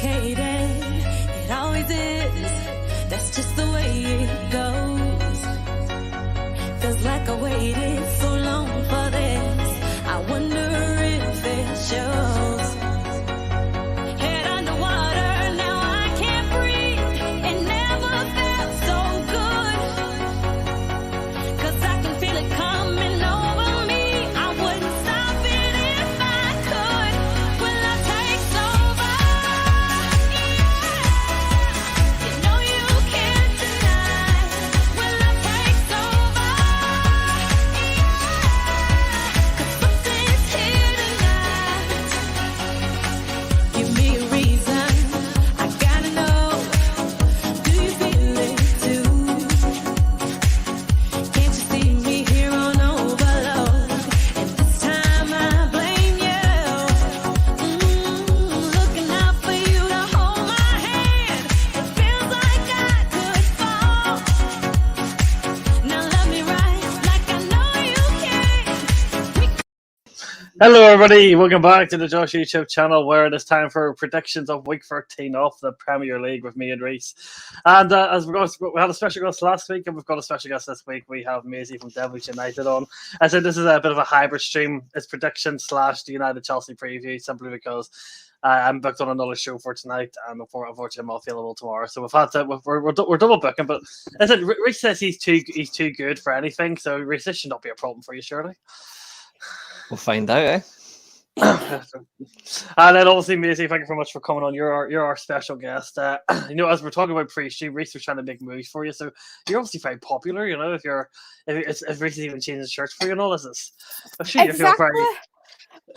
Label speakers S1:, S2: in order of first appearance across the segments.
S1: complicated. It always is. That's just the way it goes. Feels like I waited so long for this. I wonder if it shows. Head underwater, now I can't breathe. It never felt so good. 'Cause I can feel it coming over me. I wouldn't stop it if I could. Will I take over? Yeah. You know you can't deny. Will I take over? Yeah. 'Cause something's here tonight. Give me a reason. I gotta know. Do you feel it too? Can't you see me here on overload? And this time I blame you. Looking out for you to hold my hand. It feels like I could fall. Now love me right, like I know you can.
S2: Hello everybody, welcome back to the Josh YouTube channel where it is time for predictions of week 13 of the Premier League with me and Reece. And as we had a special guest last week and we've got a special guest this week, we have Maisy from Reece United on. I said this is a bit of a hybrid stream. It's prediction / the United Chelsea preview simply because I'm booked on another show for tonight and unfortunately I'm not available tomorrow. So we've had to, we're double booking, but I said Reece says he's too good for anything, so Reece, this should not be a problem for you, surely.
S3: We'll find out, eh?
S2: And then obviously, Maisy, thank you very much for coming on. You're our special guest. As we're talking about pre-stream, Reece was trying to make moves for you, so you're obviously very popular. You know, if Reece is even changing shirts for you and all this is, I'm sure you feel
S4: Exactly.
S2: very.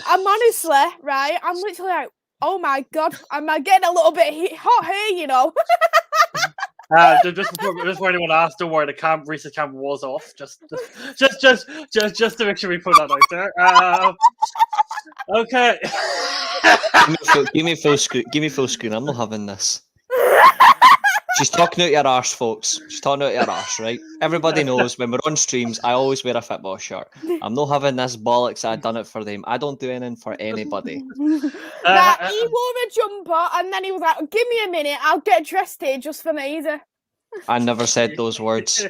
S4: I'm honestly, right, I'm literally like, oh my God, am I getting a little bit hot here, you know?
S2: Just before anyone asks, don't worry, Reece's camera was off. Just to make sure we put that out there. Okay.
S3: Give me full screen. Give me full screen. I'm not having this. She's talking out your arse, folks. She's talking out your arse, right? Everybody knows when we're on streams, I always wear a football shirt. I'm not having this bollocks. I done it for them. I don't do anything for anybody.
S4: That he wore a jumper and then he was like, give me a minute, I'll get dressed here just for Maisy.
S3: I never said those words.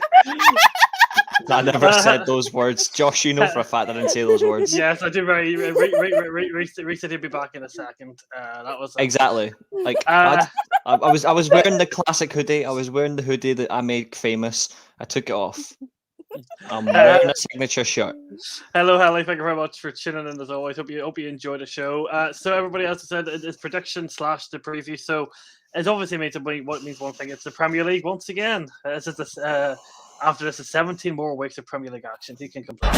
S3: I never said those words. Josh, you know for a fact I didn't say those words.
S2: Yes, I do. Reece said he'd be back in a second. That was
S3: exactly. Like I was wearing the classic hoodie. I was wearing the hoodie that I made famous. I took it off. I'm wearing a signature shirt.
S2: Hello, Thank you very much for tuning in as always. Hope you enjoy the show. So everybody, as I said, it's prediction / the preview. So it's obviously means one thing. It's the Premier League once again. After this is 17 more weeks of Premier League action. You can complain.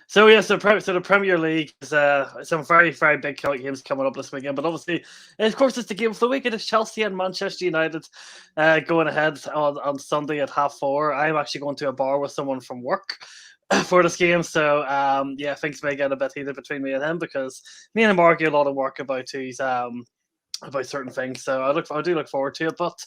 S2: So the Premier League is some very, very big games coming up this weekend. But obviously, of course, it's the game of the week. It is Chelsea and Manchester United going ahead on Sunday at 4:30. I'm actually going to a bar with someone from work for this game. So things may get a bit heated between me and him because me and him argue a lot of work about about certain things. So I do look forward to it. But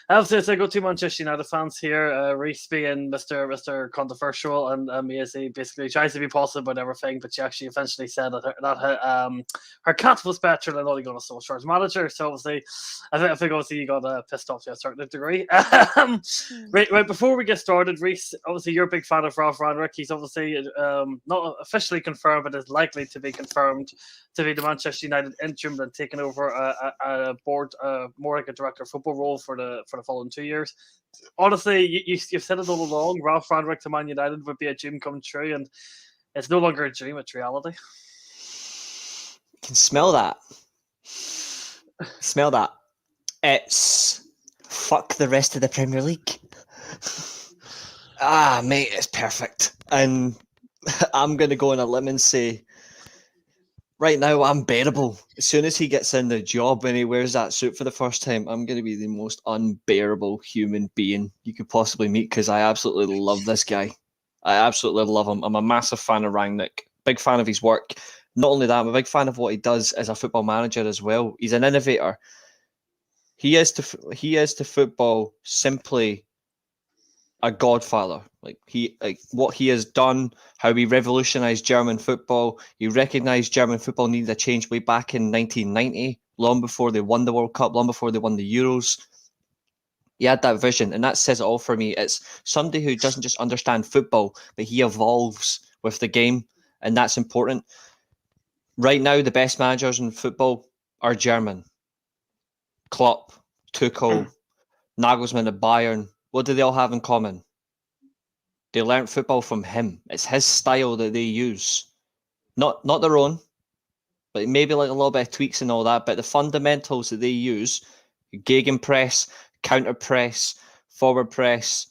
S2: obviously, I go to Manchester United fans here. Reece being Mr. Controversial, and Maisy basically tries to be positive about everything, but she actually eventually said that her cat was better than Ole Gunnar Solskjaer's manager. So obviously, I think obviously you got pissed off to a certain degree. Right before we get started, Reece, obviously you're a big fan of Ralph Rangnick. He's obviously not officially confirmed, but is likely to be confirmed to be the Manchester United interim and taking over a board, more like a director of football role for the following 2 years. Honestly, you've said it all along. Ralph Rangnick to Man United would be a dream come true, and it's no longer a dream; it's reality.
S3: You can smell that. Smell that. It's fuck the rest of the Premier League. Mate, it's perfect. And I'm going to go on a limb and say, right now, I'm bearable. As soon as he gets in the job and he wears that suit for the first time, I'm going to be the most unbearable human being you could possibly meet because I absolutely love this guy. I absolutely love him. I'm a massive fan of Rangnick, big fan of his work. Not only that, I'm a big fan of what he does as a football manager as well. He's an innovator. He is to football simply a godfather. Like what he has done, how he revolutionized German football. He recognized German football needed a change way back in 1990, long before they won the World Cup, long before they won the Euros. He had that vision, and that says it all for me. It's somebody who doesn't just understand football, but he evolves with the game, and that's important. Right now, the best managers in football are German. Klopp, Tuchel, Nagelsmann at Bayern. What do they all have in common? They learnt football from him. It's his style that they use. Not their own, but maybe like a little bit of tweaks and all that, but the fundamentals that they use, gegenpress, counter press, forward press,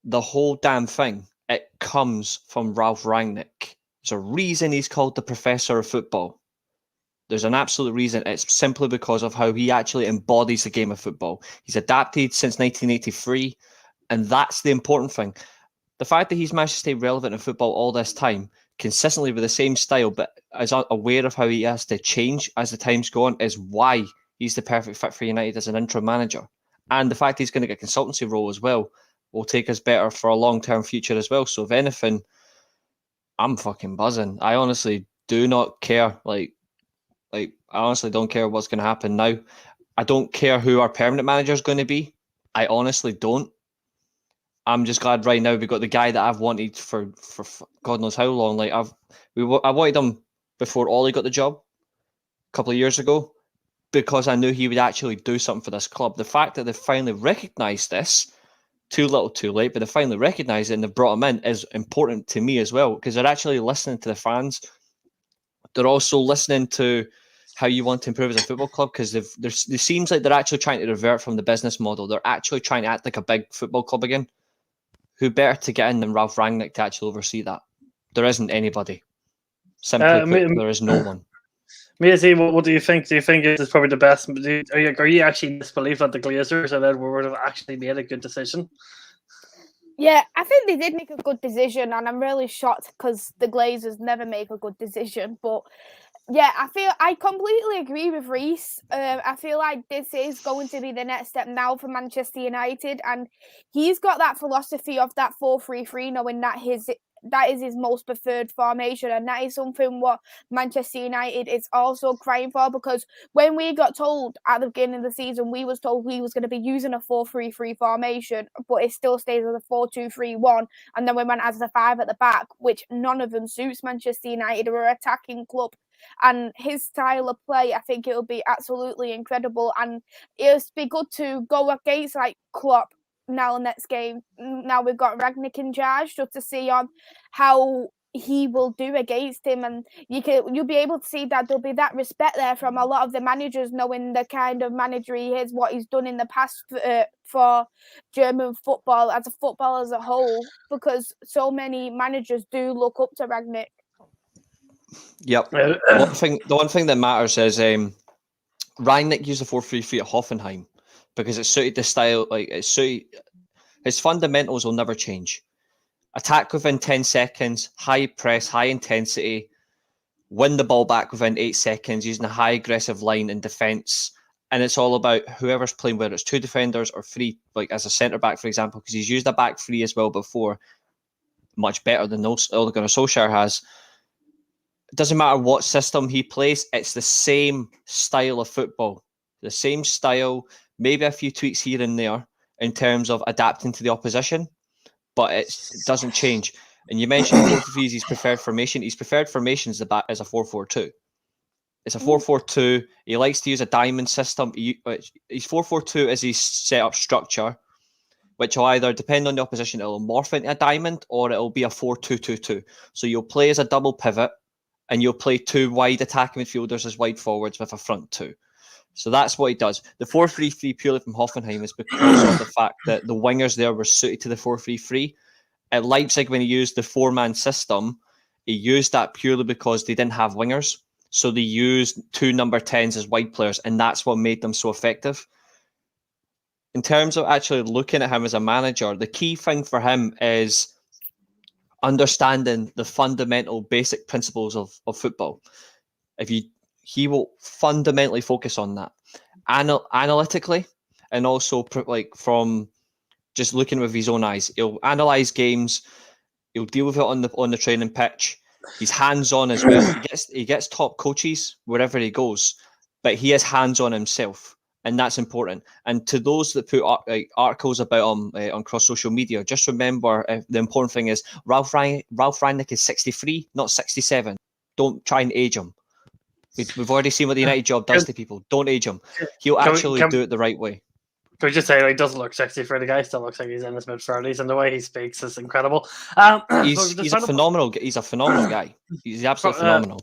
S3: the whole damn thing, it comes from Ralph Rangnick. There's a reason he's called the Professor of Football. There's an absolute reason. It's simply because of how he actually embodies the game of football. He's adapted since 1983, and that's the important thing. The fact that he's managed to stay relevant in football all this time, consistently with the same style, but is aware of how he has to change as the time's go on, is why he's the perfect fit for United as an interim manager. And the fact he's going to get a consultancy role as well will take us better for a long-term future as well. So if anything, I'm fucking buzzing. I honestly do not care. Like I honestly don't care what's going to happen now. I don't care who our permanent manager is going to be. I honestly don't. I'm just glad right now we got the guy that I've wanted for God knows how long. Like I wanted him before Ollie got the job a couple of years ago because I knew he would actually do something for this club. The fact that they finally recognised this, too little, too late, but they finally recognised it and they brought him in is important to me as well because they're actually listening to the fans. They're also listening to how you want to improve as a football club because it seems like they're actually trying to revert from the business model. They're actually trying to act like a big football club again. Who better to get in than Ralph Rangnick to actually oversee that? There isn't anybody. Simply put, there is no one.
S2: Maisy, what do you think? Do you think it is probably the best? Are you actually disbelief that the Glazers and Edward would have actually made a good decision?
S4: Yeah, I think they did make a good decision, and I'm really shocked because the Glazers never make a good decision. But yeah, I completely agree with Reece. I feel like this is going to be the next step now for Manchester United, and he's got that philosophy of that 4-3-3, knowing that that is his most preferred formation, and that is something what Manchester United is also crying for, because when we got told at the beginning of the season, we was told we was going to be using a 4-3-3 formation, but it still stays as a 4-2-3-1, and then we went as a 5 at the back, which none of them suits Manchester United. We're an attacking club, and his style of play, I think it'll be absolutely incredible, and it'll be good to go against like Klopp now next game. Now we've got Rangnick in charge, just to see on how he will do against him, and you'll be able to see that there'll be that respect there from a lot of the managers, knowing the kind of manager he is, what he's done in the past for German football as a whole, because so many managers do look up to Rangnick.
S3: Yep. The one thing that matters is Rangnick used the 4-3-3 at Hoffenheim because it suited the style. Like it suited his fundamentals will never change. Attack within 10 seconds, high press, high intensity, win the ball back within 8 seconds using a high aggressive line in defence. And it's all about whoever's playing, whether it's 2 defenders or 3, like as a centre back, for example, because he's used a back 3 as well before, much better than Ole Gunnar Solskjaer has. It doesn't matter what system he plays, it's the same style of football. The same style, maybe a few tweaks here and there in terms of adapting to the opposition, but it doesn't change. And you mentioned 4-3-3 is his preferred formation. His preferred formation is a 4-4-2. It's a 4-4-2. He likes to use a diamond system. His 4-4-2 is his setup structure, which will either, depend on the opposition, it'll morph into a diamond or it'll be a 4-2-2-2. So you'll play as a double pivot and you'll play 2 wide attacking midfielders as wide forwards with a front 2. So that's what he does. The 4-3-3 purely from Hoffenheim is because of the fact that the wingers there were suited to the 4-3-3. At Leipzig, when he used the 4-man system, he used that purely because they didn't have wingers. So they used 2 number 10s as wide players, and that's what made them so effective. In terms of actually looking at him as a manager, the key thing for him is understanding the fundamental basic principles of football. He will fundamentally focus on that analytically, and also like from just looking with his own eyes. He'll analyze games. He'll deal with it on the training pitch. He's hands-on as well. He gets top coaches wherever he goes, but he is hands-on himself, and that's important. And to those that put articles about him on cross social media, just remember the important thing is Ralph Rangnick is 63, not 67. Don't try and age him. We've already seen what the United job does to people. Don't age him. He'll actually do it the right way.
S2: Can we just say, he doesn't look 63? The guy still looks like he's in his mid-30s, and the way he speaks is incredible.
S3: He's a phenomenal guy. He's absolutely phenomenal.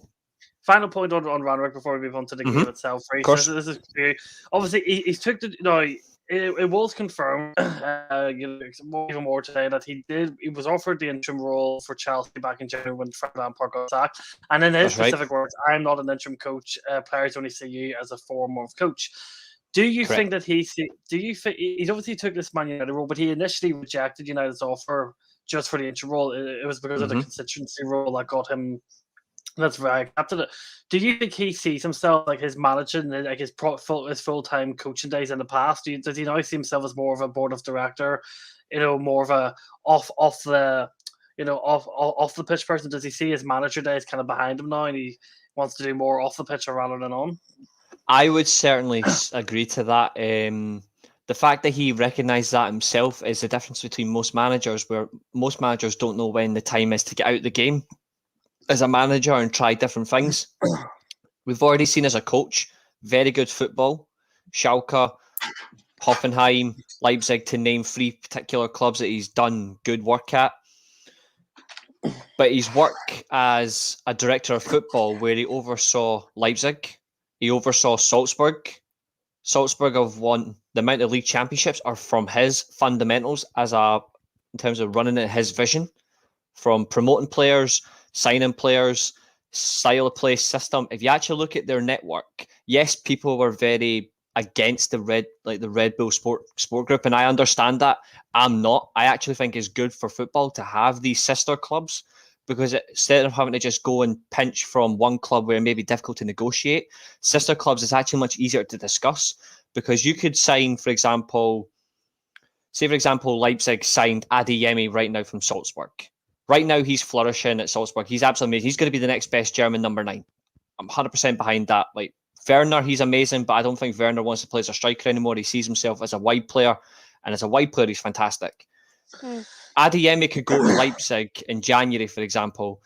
S2: Final point on Rangnick before we move on to the game itself. Of
S3: course.
S2: This is clear. Obviously, he took the. It was confirmed, even more today, that he was offered the interim role for Chelsea back in January when Frank Lampard got sacked. And in his specific words, "I'm not an interim coach. Players only see you as a form of coach." Do you think that he's obviously took this Man United role, but he initially rejected United's offer just for the interim role? It was because of the constituency role that got him. That's why I accepted it. Do you think he sees himself like his managing, like his full-time coaching days in the past? Does he now see himself as more of a board of director, more of a off the pitch person? Does he see his manager days kind of behind him now, and he wants to do more off the pitch rather than on?
S3: I would certainly agree to that. The fact that he recognised that himself is the difference between most managers, where most managers don't know when the time is to get out the game as a manager and try different things. We've already seen as a coach, very good football. Schalke, Hoffenheim, Leipzig, to name 3 particular clubs that he's done good work at. But his work as a director of football, where he oversaw Leipzig, he oversaw Salzburg. Salzburg have won the amount of league championships are from his fundamentals in terms of running it, his vision, from promoting players, signing players, style of play, system. If you actually look at their network, yes, people were very against the Red Bull Sport Group, and I understand that. I'm not. I actually think it's good for football to have these sister clubs, because instead of having to just go and pinch from one club where it may be difficult to negotiate, sister clubs is actually much easier to discuss, because you could sign, for example, Leipzig signed Adeyemi right now from Salzburg. Right now, he's flourishing at Salzburg. He's absolutely amazing. He's going to be the next best German number 9. I'm 100% behind that. Like Werner, he's amazing, but I don't think Werner wants to play as a striker anymore. He sees himself as a wide player, and as a wide player, he's fantastic. Adeyemi could go to Leipzig in January, for example,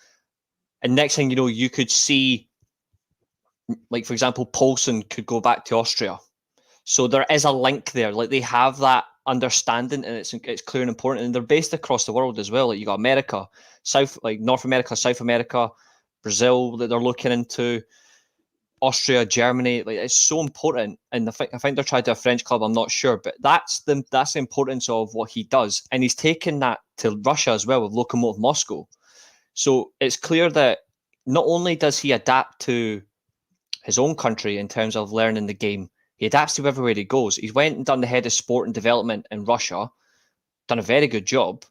S3: and next thing you know, you could see, like, for example, Poulsen could go back to Austria. So there is a link there. Like, they have that understanding, and it's clear and important, and they're based across the world as well. Like, you got America, North America, South America, Brazil that they're looking into, Austria, Germany. Like, it's so important. And I think they're trying to do a French club. I'm not sure, but that's the importance of what he does. And he's taken that to Russia as well with Lokomotiv Moscow. So it's clear that not only does he adapt to his own country in terms of learning the game, he adapts to everywhere he goes. He went and done the head of sport and development in Russia, done a very good job,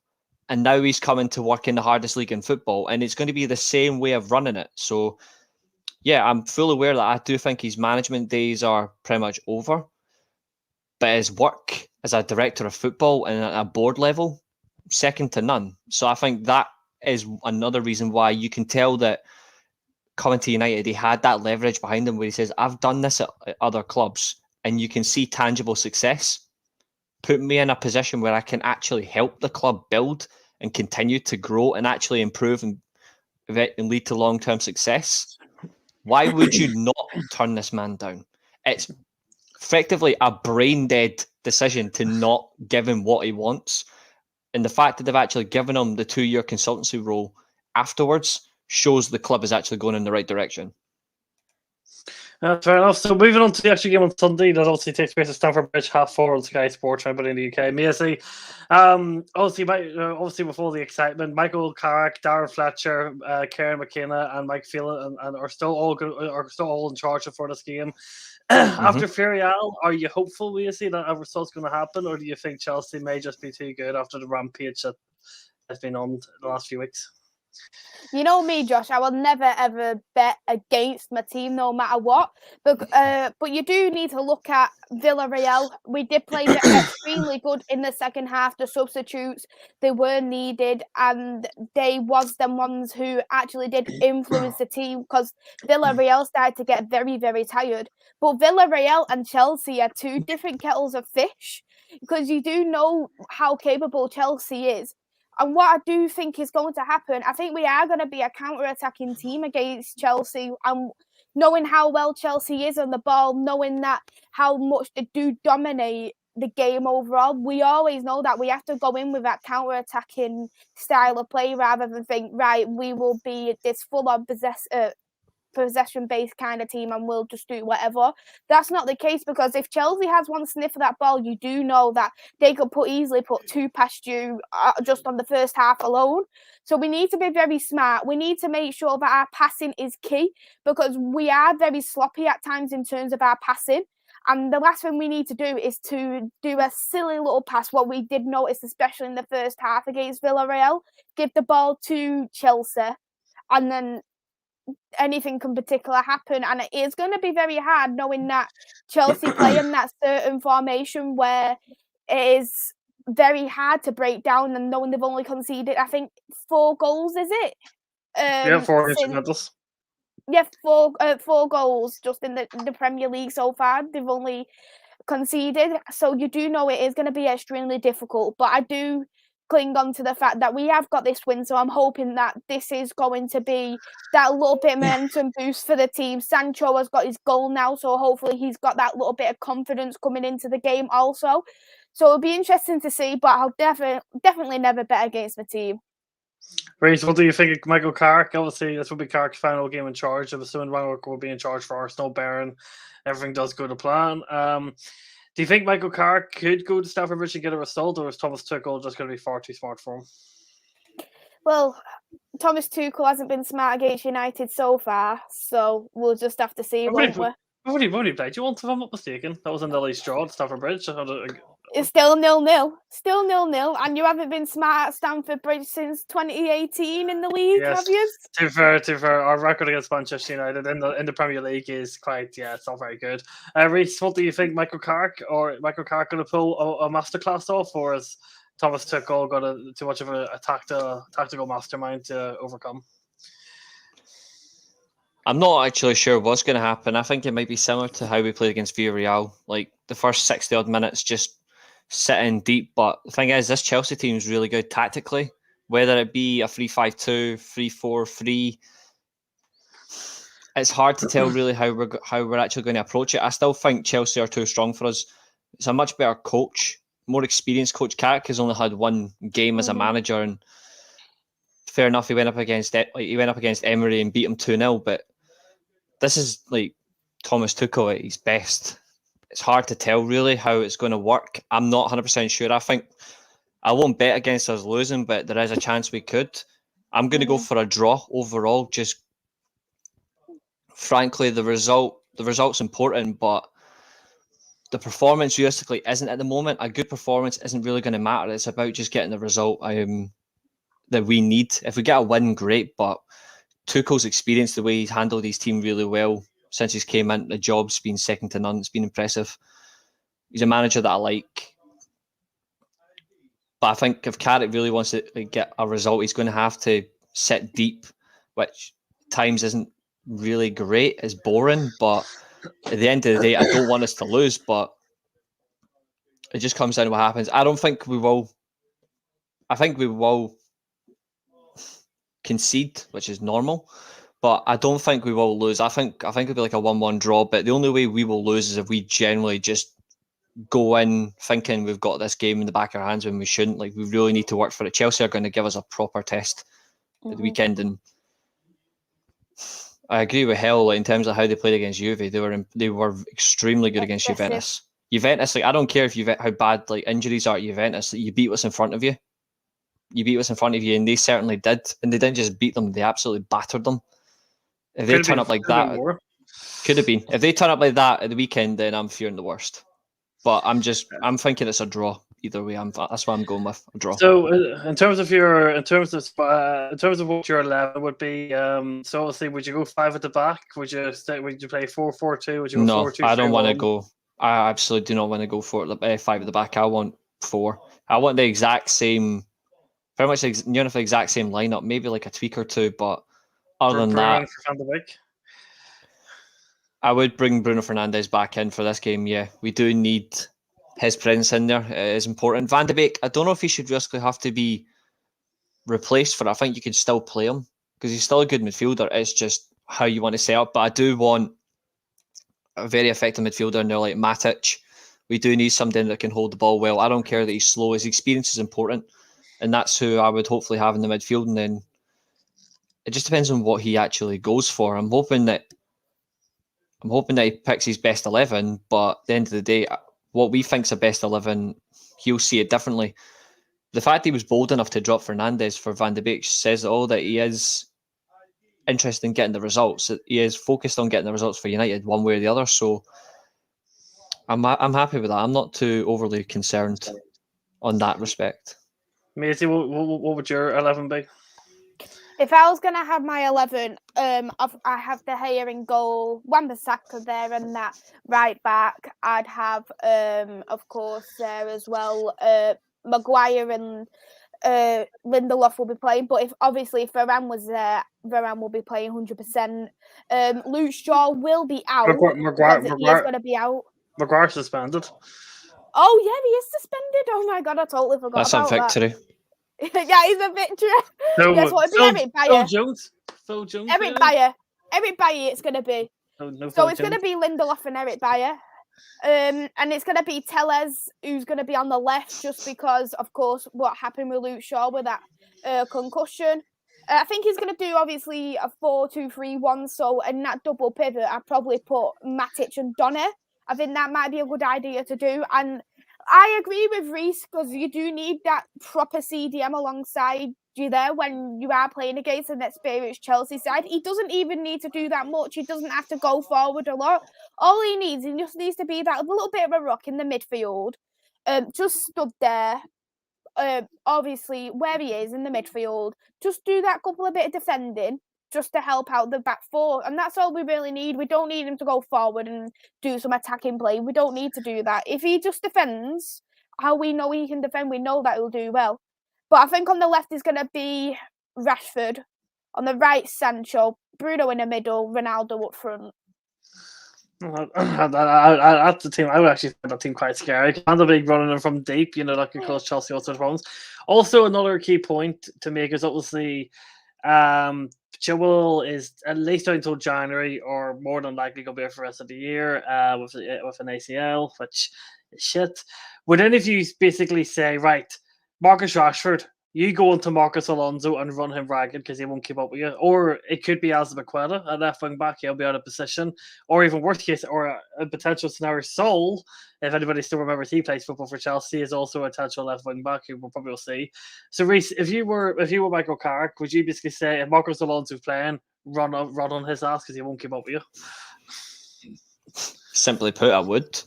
S3: and now he's coming to work in the hardest league in football, and it's going to be the same way of running it. So, yeah, I'm fully aware that I do think his management days are pretty much over, but his work as a director of football and at a board level, second to none. So I think that is another reason why you can tell that coming to United, he had that leverage behind him where he says, I've done this at other clubs, and you can see tangible success. Put me in a position where I can actually help the club build and continue to grow and actually improve and lead to long-term success. Why would you not turn this man down? It's effectively a brain-dead decision to not give him what he wants. And the fact that they've actually given him the 2-year consultancy role afterwards shows the club is actually going in the right direction.
S2: That's fair enough. So moving on to the actual game on Sunday, that obviously takes place at Stamford Bridge, 4:30 on Sky Sports, right, but in the UK. Maisy, obviously with all the excitement, Michael Carrick, Darren Fletcher, Kieran McKenna, and Mike Phelan and are still all in charge for this game. After Furial, are you hopeful, Maisy, that a result's going to happen, or do you think Chelsea may just be too good after the rampage that has been on the last few weeks?
S4: You know me, Josh. I will never ever bet against my team, no matter what. But you do need to look at Villarreal. We did play extremely good in the second half. The substitutes, they were needed, and they was the ones who actually did influence the team, because Villarreal started to get very, very tired. But Villarreal and Chelsea are two different kettles of fish, because you do know how capable Chelsea is. And what I do think is going to happen, I think we are going to be a counter-attacking team against Chelsea. And knowing how well Chelsea is on the ball, knowing that how much they do dominate the game overall, we always know that we have to go in with that counter-attacking style of play rather than think, right, we will be this full-on possession-based kind of team and we'll just do whatever. That's not the case, because if Chelsea has one sniff of that ball, you do know that they could easily put two past you just on the first half alone. So we need to be very smart. We need to make sure that our passing is key, because we are very sloppy at times in terms of our passing. And the last thing we need to do is to do a silly little pass. What we did notice, especially in the first half against Villarreal, give the ball to Chelsea, and then anything can particular happen. And it is going to be very hard knowing that Chelsea play in that certain formation where it is very hard to break down, and knowing they've only conceded, I think, 4 goals, is it?
S2: 4 instrumentals.
S4: Yeah, 4 goals just in the Premier League so far. They've only conceded. So you do know it is going to be extremely difficult. But I do cling on to the fact that we have got this win, so I'm hoping that this is going to be that little bit of momentum boost for the team. Sancho has got his goal now, so hopefully he's got that little bit of confidence coming into the game also. So it'll be interesting to see, but I'll definitely never bet against my team.
S2: Reece, what do you think of Michael Carrick? Obviously, this will be Carrick's final game in charge. I'm assuming Rangnick will be in charge for Arsenal, Baron. Everything does go to plan. Do you think Michael Carrick could go to Stamford Bridge and get a result, or is Thomas Tuchel just going to be far too smart for him?
S4: Well, Thomas Tuchel hasn't been smart against United so far, so we'll just have to see, won't we?
S2: What have you played? You want, if I'm not mistaken, that was in the Leeds draw at Stamford Bridge.
S4: It's still 0-0. Still 0-0, and you haven't been smart at Stamford Bridge since 2018 in the league, have you?
S2: Too fair. Our record against Manchester United in the Premier League is it's not very good. Reece, what do you think, Michael Carrick going to pull a masterclass off, or is Thomas Tuchel got too much of a tactical mastermind to overcome?
S3: I'm not actually sure what's going to happen. I think it might be similar to how we played against Villarreal. Like the first 60 odd minutes, just sitting deep. But the thing is, this Chelsea team is really good tactically. Whether it be a 3-5-2, 3-4-3, it's hard to tell really how we're actually going to approach it. I still think Chelsea are too strong for us. It's a much better coach, more experienced coach. Carrick has only had one game as a manager, and fair enough, he went up against Emery and beat him 2-0. But this is like Thomas Tuchel at his best. It's hard to tell really how it's going to work. I'm not 100% sure. I think I won't bet against us losing, but there is a chance we could. I'm going to go for a draw overall. Just frankly, the result's important, but the performance realistically isn't at the moment. A good performance isn't really going to matter. It's about just getting the result that we need. If we get a win, great, but Tuchel's experience, the way he's handled his team really well since he's came in, the job's been second to none. It's been impressive. He's a manager that I like. But I think if Carrick really wants to get a result, he's going to have to sit deep, which at times isn't really great. It's boring, but at the end of the day, I don't want us to lose, but it just comes down to what happens. I think we will concede, which is normal, but I don't think we will lose. I think it'll be like a 1-1 draw, but the only way we will lose is if we generally just go in thinking we've got this game in the back of our hands when we shouldn't. Like, we really need to work for it. Chelsea are going to give us a proper test at the weekend, and I agree with Hell in terms of how they played against Juve. They were extremely good against
S4: Aggressive.
S3: Juventus. Juventus, I don't care if how bad injuries are at Juventus. You beat what's in front of you. You beat what's in front of you, and they certainly did. And they didn't just beat them; they absolutely battered them. If they turn up like that, could have been. If they turn up like that at the weekend, then I'm fearing the worst. But I'm thinking it's a draw either way. That's why I'm going with a draw.
S2: So in terms of what your 11 would be, so obviously, would you go 5 at the back? Would you play 4-4-2? Would you go 4-2-3-1?
S3: I don't want to go. I absolutely do not want to go for 5 at the back. I want 4. I want the exact same, pretty much the exact same lineup. Maybe like a tweak or two, but other than that, I would bring Bruno Fernandes back in for this game. Yeah, we do need his presence in there. It is important. Van de Beek, I don't know if he should riskily have to be replaced for it. I think you could still play him because he's still a good midfielder. It's just how you want to set up. But I do want a very effective midfielder in there like Matic. We do need somebody that can hold the ball well. I don't care that he's slow. His experience is important. And that's who I would hopefully have in the midfield. And then it just depends on what he actually goes for. I'm hoping that he picks his best 11, but at the end of the day, what we think's a best 11, he'll see it differently. The fact he was bold enough to drop Fernandes for Van de Beek says all that he is interested in getting the results. He is focused on getting the results for United one way or the other. So I'm happy with that. I'm not too overly concerned on that respect.
S2: Maisy, what would your 11 be?
S4: If I was going to have my 11, I have De Gea in goal, Wan-Bissaka there and that right back. I'd have, of course, there as well, Maguire and Lindelof will be playing. But if Varane was there, Varane will be playing 100%. Luke Shaw will be out.
S2: Maguire
S4: he is going to be out.
S2: Maguire suspended.
S4: Oh, yeah, he is suspended. Oh, my God, I totally forgot about that.
S3: That's a victory.
S4: Yeah, he's a victory. Guess what? It'll be Eric Bayer.
S2: Phil Jones.
S4: Eric Bayer, it's going to be.
S2: So
S4: it's going to be Lindelof and Eric Bayer. And it's going to be Tellez who's going to be on the left just because, of course, what happened with Luke Shaw with that concussion. I think he's going to do, obviously, a 4-2-3-1. So in that double pivot, I'd probably put Matic and Donny. I think that might be a good idea to do. And I agree with Reece because you do need that proper CDM alongside you there when you are playing against an experienced Chelsea side. He doesn't even need to do that much. He doesn't have to go forward a lot. All he just needs to be that little bit of a rock in the midfield. Just stood there, obviously, where he is in the midfield. Just do that couple of bit of defending just to help out the back four. And that's all we really need. We don't need him to go forward and do some attacking play. We don't need to do that. If he just defends how we know he can defend, we know that he'll do well. But I think on the left is going to be Rashford. On the right, Sancho. Bruno in the middle. Ronaldo up front.
S2: That's the team. I would actually find that team quite scary. And the big running from deep, that can cause Chelsea all sorts of problems. Also, another key point to make is obviously Chilwell is at least out until January, or more than likely going to be out for the rest of the year with an ACL, which is shit. Would any of you basically say, right, Marcus Rashford, you go into Marcus Alonso and run him ragged because he won't keep up with you? Or it could be Azpilicueta at left wing back, he'll be out of position. Or even worst case, or a potential scenario, Sol, if anybody still remembers he plays football for Chelsea, is also a potential left wing back who we'll probably see. So Reece, if you were Michael Carrick, would you basically say if Marcus Alonso's playing, run on his ass because he won't keep up with you?
S3: Simply put, I would.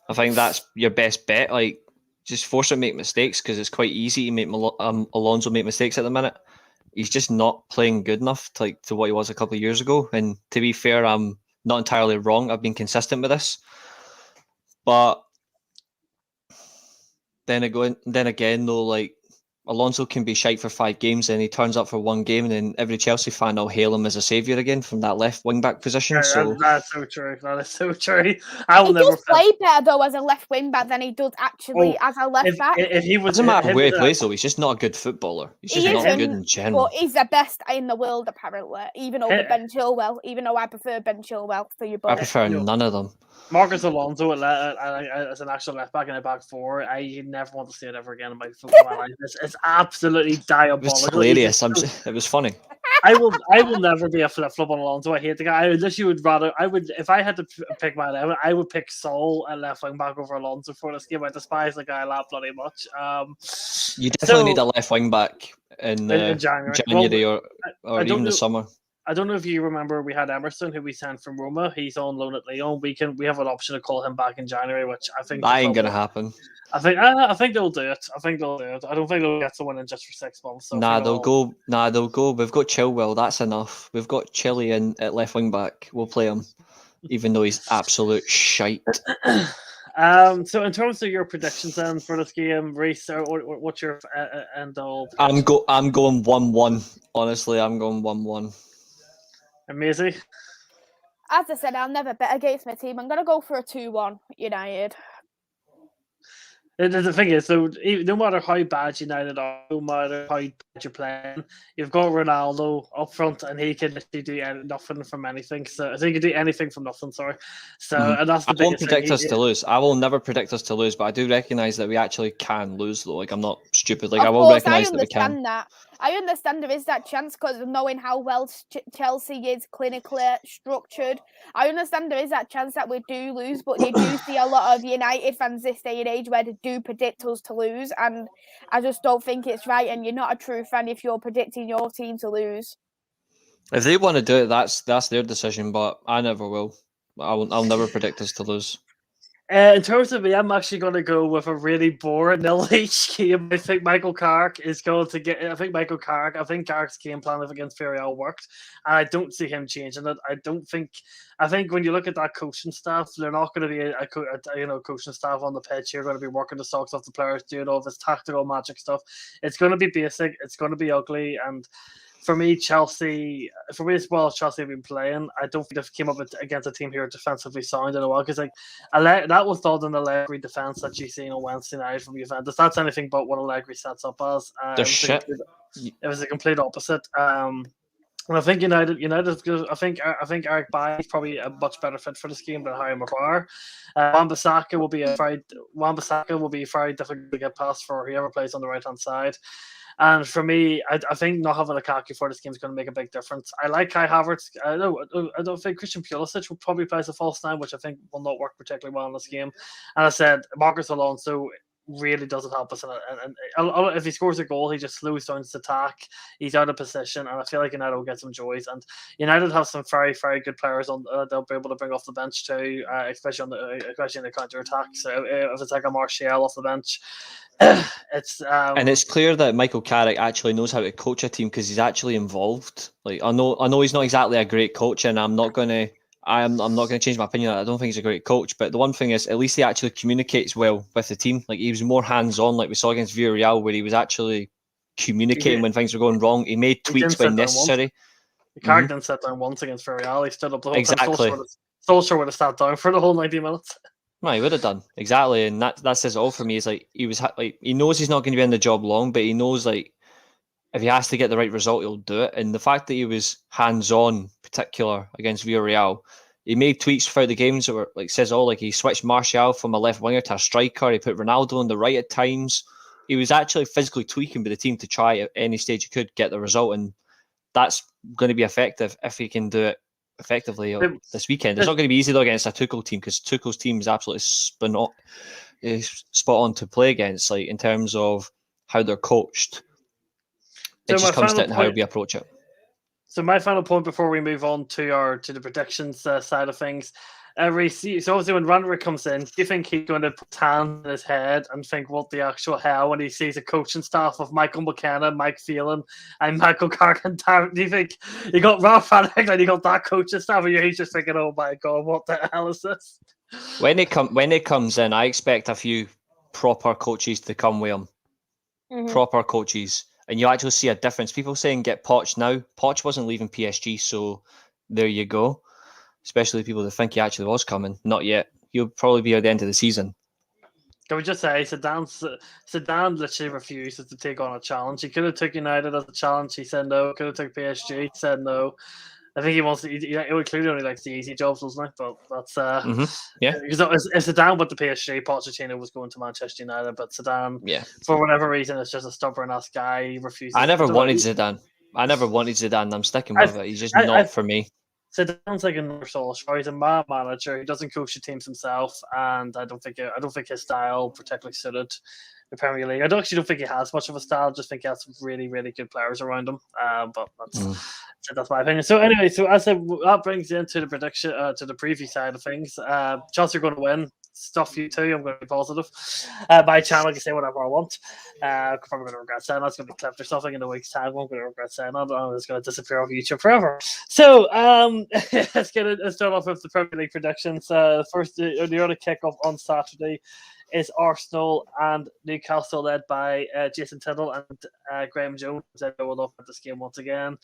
S3: I think that's your best bet. Like, just force him to make mistakes because it's quite easy to make Alonso make mistakes at the minute. He's just not playing good enough to what he was a couple of years ago. And to be fair, I'm not entirely wrong. I've been consistent with this. But then again, though, like, Alonso can be shite for 5 games and he turns up for 1 game and then every Chelsea fan will hail him as a saviour again from that left wing-back position.
S2: Yeah, that's so true. That is so true.
S4: He does play better, though, as a left wing-back than he does actually as a left-back.
S3: Doesn't matter where he plays, though. He's just not a good footballer. He's just not good in general.
S4: But he's the best in the world, apparently, even over Ben Chilwell, even though I prefer Ben Chilwell for you both.
S3: I prefer none of them.
S2: Marcus Alonso as an actual left back in a back four, I never want to see it ever again in my football life. It's absolutely diabolical.
S3: It was hilarious. It was funny.
S2: I will never be a flip-flop on Alonso. I hate the guy. I literally would rather. I would if I had to pick my 11, I would pick Saul at left wing back over Alonso for this game. I despise the guy that bloody much.
S3: You definitely need a left wing back in
S2: January,
S3: or even the summer.
S2: I don't know if you remember we had Emerson, who we signed from Roma. He's on loan at Lyon. We have an option to call him back in January, which I think
S3: that ain't gonna happen.
S2: I think they'll do it. I don't think they'll get someone in just for 6 months. So
S3: they'll go. We've got Chilwell. That's enough. We've got Chile in at left wing back. We'll play him, even though he's absolute shite.
S2: So in terms of your predictions then for this game, Reece, what's your end all?
S3: I'm going 1-1. Honestly, I'm going 1-1.
S2: And Maisy?
S4: As I said, I'll never bet against my team. I'm going to go for a 2-1 United.
S2: The thing is, so no matter how bad United are, no matter how bad you're playing, you've got Ronaldo up front, and he can literally do nothing from anything. So he can do anything from nothing. Sorry. So and that's the
S3: I won't predict us to lose. I will never predict us to lose, but I do recognise that we actually can lose. Though, like I'm not stupid. Like I will recognise that we can.
S4: I understand there is that chance because of knowing how well Chelsea is clinically structured. I understand there is that chance that we do lose, but you do see a lot of United fans this day and age where they do predict us to lose, and I just don't think it's right. And you're not a true fan if you're predicting your team to lose.
S3: If they want to do it, that's their decision, but I never will. I'll never predict us to lose.
S2: In terms of me, I'm actually going to go with a really boring nil-each game. I think Michael Carrick is going to get. I think Carrick's game plan against Villarreal worked, and I don't see him changing it. I think when you look at that coaching staff, they're not going to be a coaching staff on the pitch. You're going to be working the socks off the players, doing all this tactical magic stuff. It's going to be basic. It's going to be ugly, and for me, Chelsea, as well as Chelsea have been playing, I don't think they've came up against a team here defensively sound in a while. Because that was thought in the Allegri defense that you seen on Wednesday night from Juventus. That's anything but what Allegri sets up as. It was a complete opposite. And I think United. I think Eric Bailly is probably a much better fit for this game than Harry Maguire. Wan-Bissaka will be very difficult to get past for whoever plays on the right hand side. And for me, I think not having Lukaku for this game is going to make a big difference. I like Kai Havertz. I don't think Christian Pulisic will probably play as a false nine, which I think will not work particularly well in this game. And I said, Marcus Alonso really doesn't help us. And if he scores a goal, he just slows down his attack. He's out of position, and I feel like United will get some joys. And United have some very, very good players on. They'll be able to bring off the bench too, especially in the counter attack. So if it's like a Martial off the bench. And
S3: it's clear that Michael Carrick actually knows how to coach a team because he's actually involved. Like I know he's not exactly a great coach, and I'm not going to change my opinion. I don't think he's a great coach, but the one thing is at least he actually communicates well with the team. Like he was more hands-on, like we saw against Villarreal, where he was actually communicating when things were going wrong. He made tweaks when necessary.
S2: Carrick didn't sit down once against Villarreal. He stood up the whole
S3: exactly.
S2: time. Solskjaer would have sat down for the whole 90 minutes.
S3: No, he would have done exactly, and that says it all for me. Is like he knows he's not going to be in the job long, but he knows like if he has to get the right result, he'll do it. And the fact that he was hands-on, particular against Villarreal, he made tweaks throughout the games that were like says all. Like he switched Martial from a left winger to a striker. He put Ronaldo on the right at times. He was actually physically tweaking with the team to try at any stage he could get the result, and that's going to be effective if he can do it effectively this weekend. It's not going to be easy though against a Tuchel team because Tuchel's team is absolutely spot on to play against, like in terms of how they're coached. It just comes down to how we approach it.
S2: So my final point before we move on to the predictions side of things. So obviously when Randall comes in, do you think he's going to put hands in his head and think what the actual hell when he sees a coaching staff of Michael McKenna, Mike Phelan, and Michael Carrick? Do you think you got Ralph Rangnick and you got that coaching staff, or he's just thinking, oh my god, what the hell is this?
S3: When he comes in, I expect a few proper coaches to come with him. Mm-hmm. Proper coaches. And you actually see a difference. People saying get Poch now. Poch wasn't leaving PSG, so there you go. Especially people that think he actually was coming. Not yet. He'll probably be at the end of the season.
S2: Can we just say Zidane literally refuses to take on a challenge. He could have took United as a challenge. He said no. Could have took PSG. He said no. I think he wants to. He clearly only likes the easy jobs, doesn't he? But that's
S3: yeah.
S2: Because if Zidane with the PSG, Pochettino was going to Manchester United, but Zidane, for whatever reason, is just a stubborn ass guy. He refuses.
S3: I never wanted Zidane. I never wanted Zidane. I'm sticking
S2: I've-
S3: with it. He's just
S2: I-
S3: not
S2: I've-
S3: for me.
S2: Zidane's like a North Solskjaer. He's a mad manager. He doesn't coach the teams himself, and I don't think his style particularly suited the Premier League. I don't think he has much of a style. I just think he has some really, really good players around him. But that's my opinion. So anyway, so as I said, that brings into the prediction to the preview side of things. Chelsea are going to win. Stuff you too. I'm going to be positive. My channel can say whatever I want. I'm probably going to regret saying that. It's going to be clipped or something in a week's time. I'm going to regret saying that. I'm just going to disappear off YouTube forever. So let's start off with the Premier League predictions. First, the early kickoff on Saturday is Arsenal and Newcastle, led by Jason Tindall and Graham Jones. I will up at this game once again.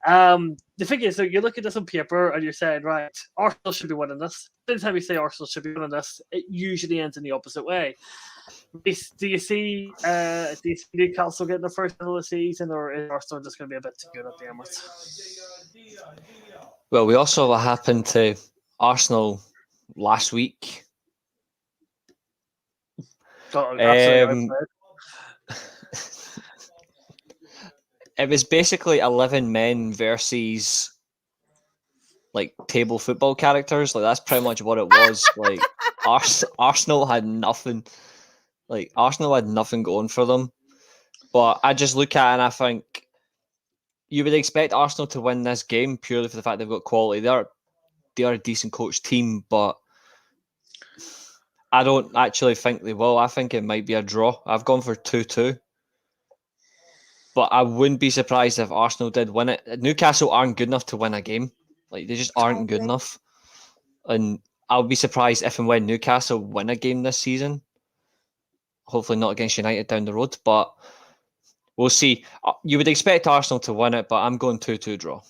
S2: The thing is, so you look at this on paper and you're saying, right, Arsenal should be winning this. Anytime you say Arsenal should be winning this, it usually ends in the opposite way. Do you see Newcastle getting the first win of the season, or is Arsenal just going to be a bit too good at the Emirates?
S3: Well, we also saw what happened to Arsenal last week. It was basically 11 men versus like table football characters. Like that's pretty much what it was. Like Arsenal had nothing. Like Arsenal had nothing going for them. But I just look at it and I think you would expect Arsenal to win this game purely for the fact they've got quality. They are a decent coached team, but I don't actually think they will. I think it might be a draw. I've gone for 2-2. But I wouldn't be surprised if Arsenal did win it. Newcastle aren't good enough to win a game. Like they just aren't good enough. And I'll be surprised if and when Newcastle win a game this season. Hopefully not against United down the road, but we'll see. You would expect Arsenal to win it, but I'm going 2-2 draw.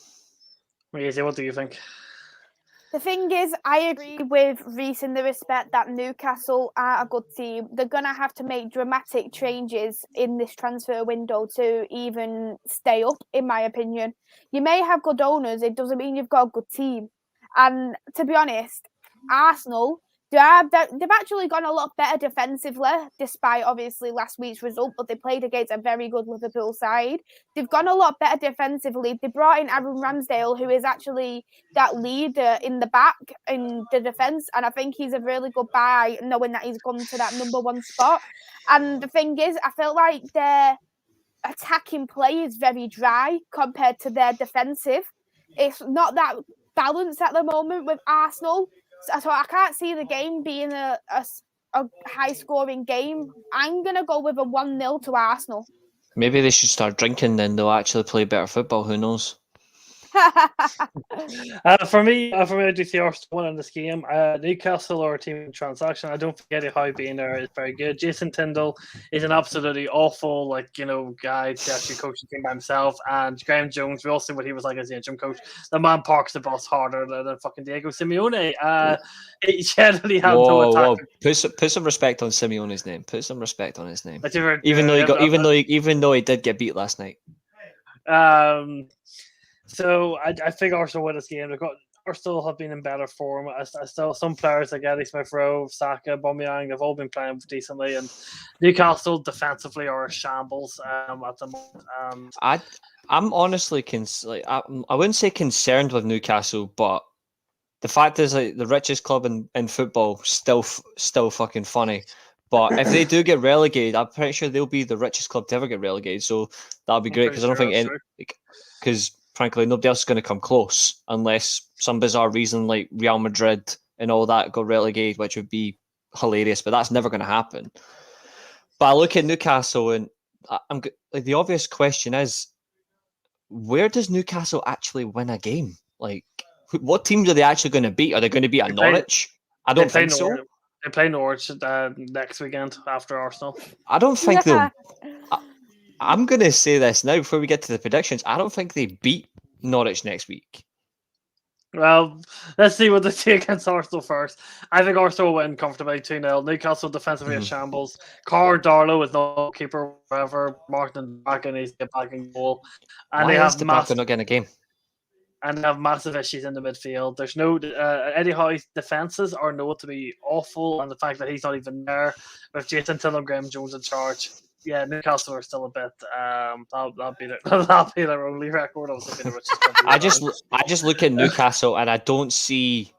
S2: Maisy, what do you think?
S4: The thing is, I agree with Reece in the respect that Newcastle are a good team. They're going to have to make dramatic changes in this transfer window to even stay up, in my opinion. You may have good owners, it doesn't mean you've got a good team. And to be honest, Arsenal, they've actually gone a lot better defensively, despite obviously last week's result, but they played against a very good Liverpool side. They've gone a lot better defensively. They brought in Aaron Ramsdale, who is actually that leader in the back in the defence, and I think he's a really good buy, knowing that he's gone to that number one spot. And the thing is, I feel like their attacking play is very dry compared to their defensive. It's not that balanced at the moment with Arsenal. So I can't see the game being a high-scoring game. I'm going to go with a 1-0 to Arsenal.
S3: Maybe they should start drinking, then they'll actually play better football. Who knows?
S2: For me, I do see Arsenal winning this game. Newcastle are a team in transaction. I don't think Eddie Howe being there is very good. Jason Tindall is an absolutely awful, guy to actually coach the team by himself. And Graham Jones, we all see what he was like as the interim coach. The man parks the bus harder than fucking Diego Simeone. He generally had no attack.
S3: Put some respect on Simeone's name. Put some respect on his name.
S2: Even
S3: though he did get beat last night.
S2: So I think Arsenal win this game. Arsenal have been in better form. I still some players like Eddie Smith-Rowe, Saka, Aubameyang, they've all been playing decently, and Newcastle defensively are a shambles at the moment.
S3: I'm honestly I wouldn't say concerned with Newcastle, but the fact is the richest club in football still fucking funny. But if they do get relegated, I'm pretty sure they'll be the richest club to ever get relegated. So that'll be great because I don't think because frankly nobody else is going to come close unless some bizarre reason like Real Madrid and all that got relegated, which would be hilarious. But that's never going to happen. But I look at Newcastle and I'm like the obvious question is, where does Newcastle actually win a game? Like, what teams are they actually going to beat? Are they going to beat Norwich? I don't think so.
S2: They play Norwich next weekend after Arsenal.
S3: I don't think they'll. I'm going to say this now before we get to the predictions. I don't think they beat Norwich next week.
S2: Well, let's see what they do against Arsenal first. I think Arsenal will win comfortably 2-0. Newcastle defensively in shambles. Car Darlow is no keeper, whatever. Martin Bakken needs to get back in goal. And
S3: Why
S2: they
S3: is
S2: have
S3: the Bakken not getting a game?
S2: And they have massive issues in the midfield. There's no Eddie Howe's defenses are known to be awful, and the fact that he's not even there with Jason Tindall, Graham Jones in charge, yeah, Newcastle are still a bit. That'll be their only record. Obviously, which is
S3: I just look at Newcastle and I don't see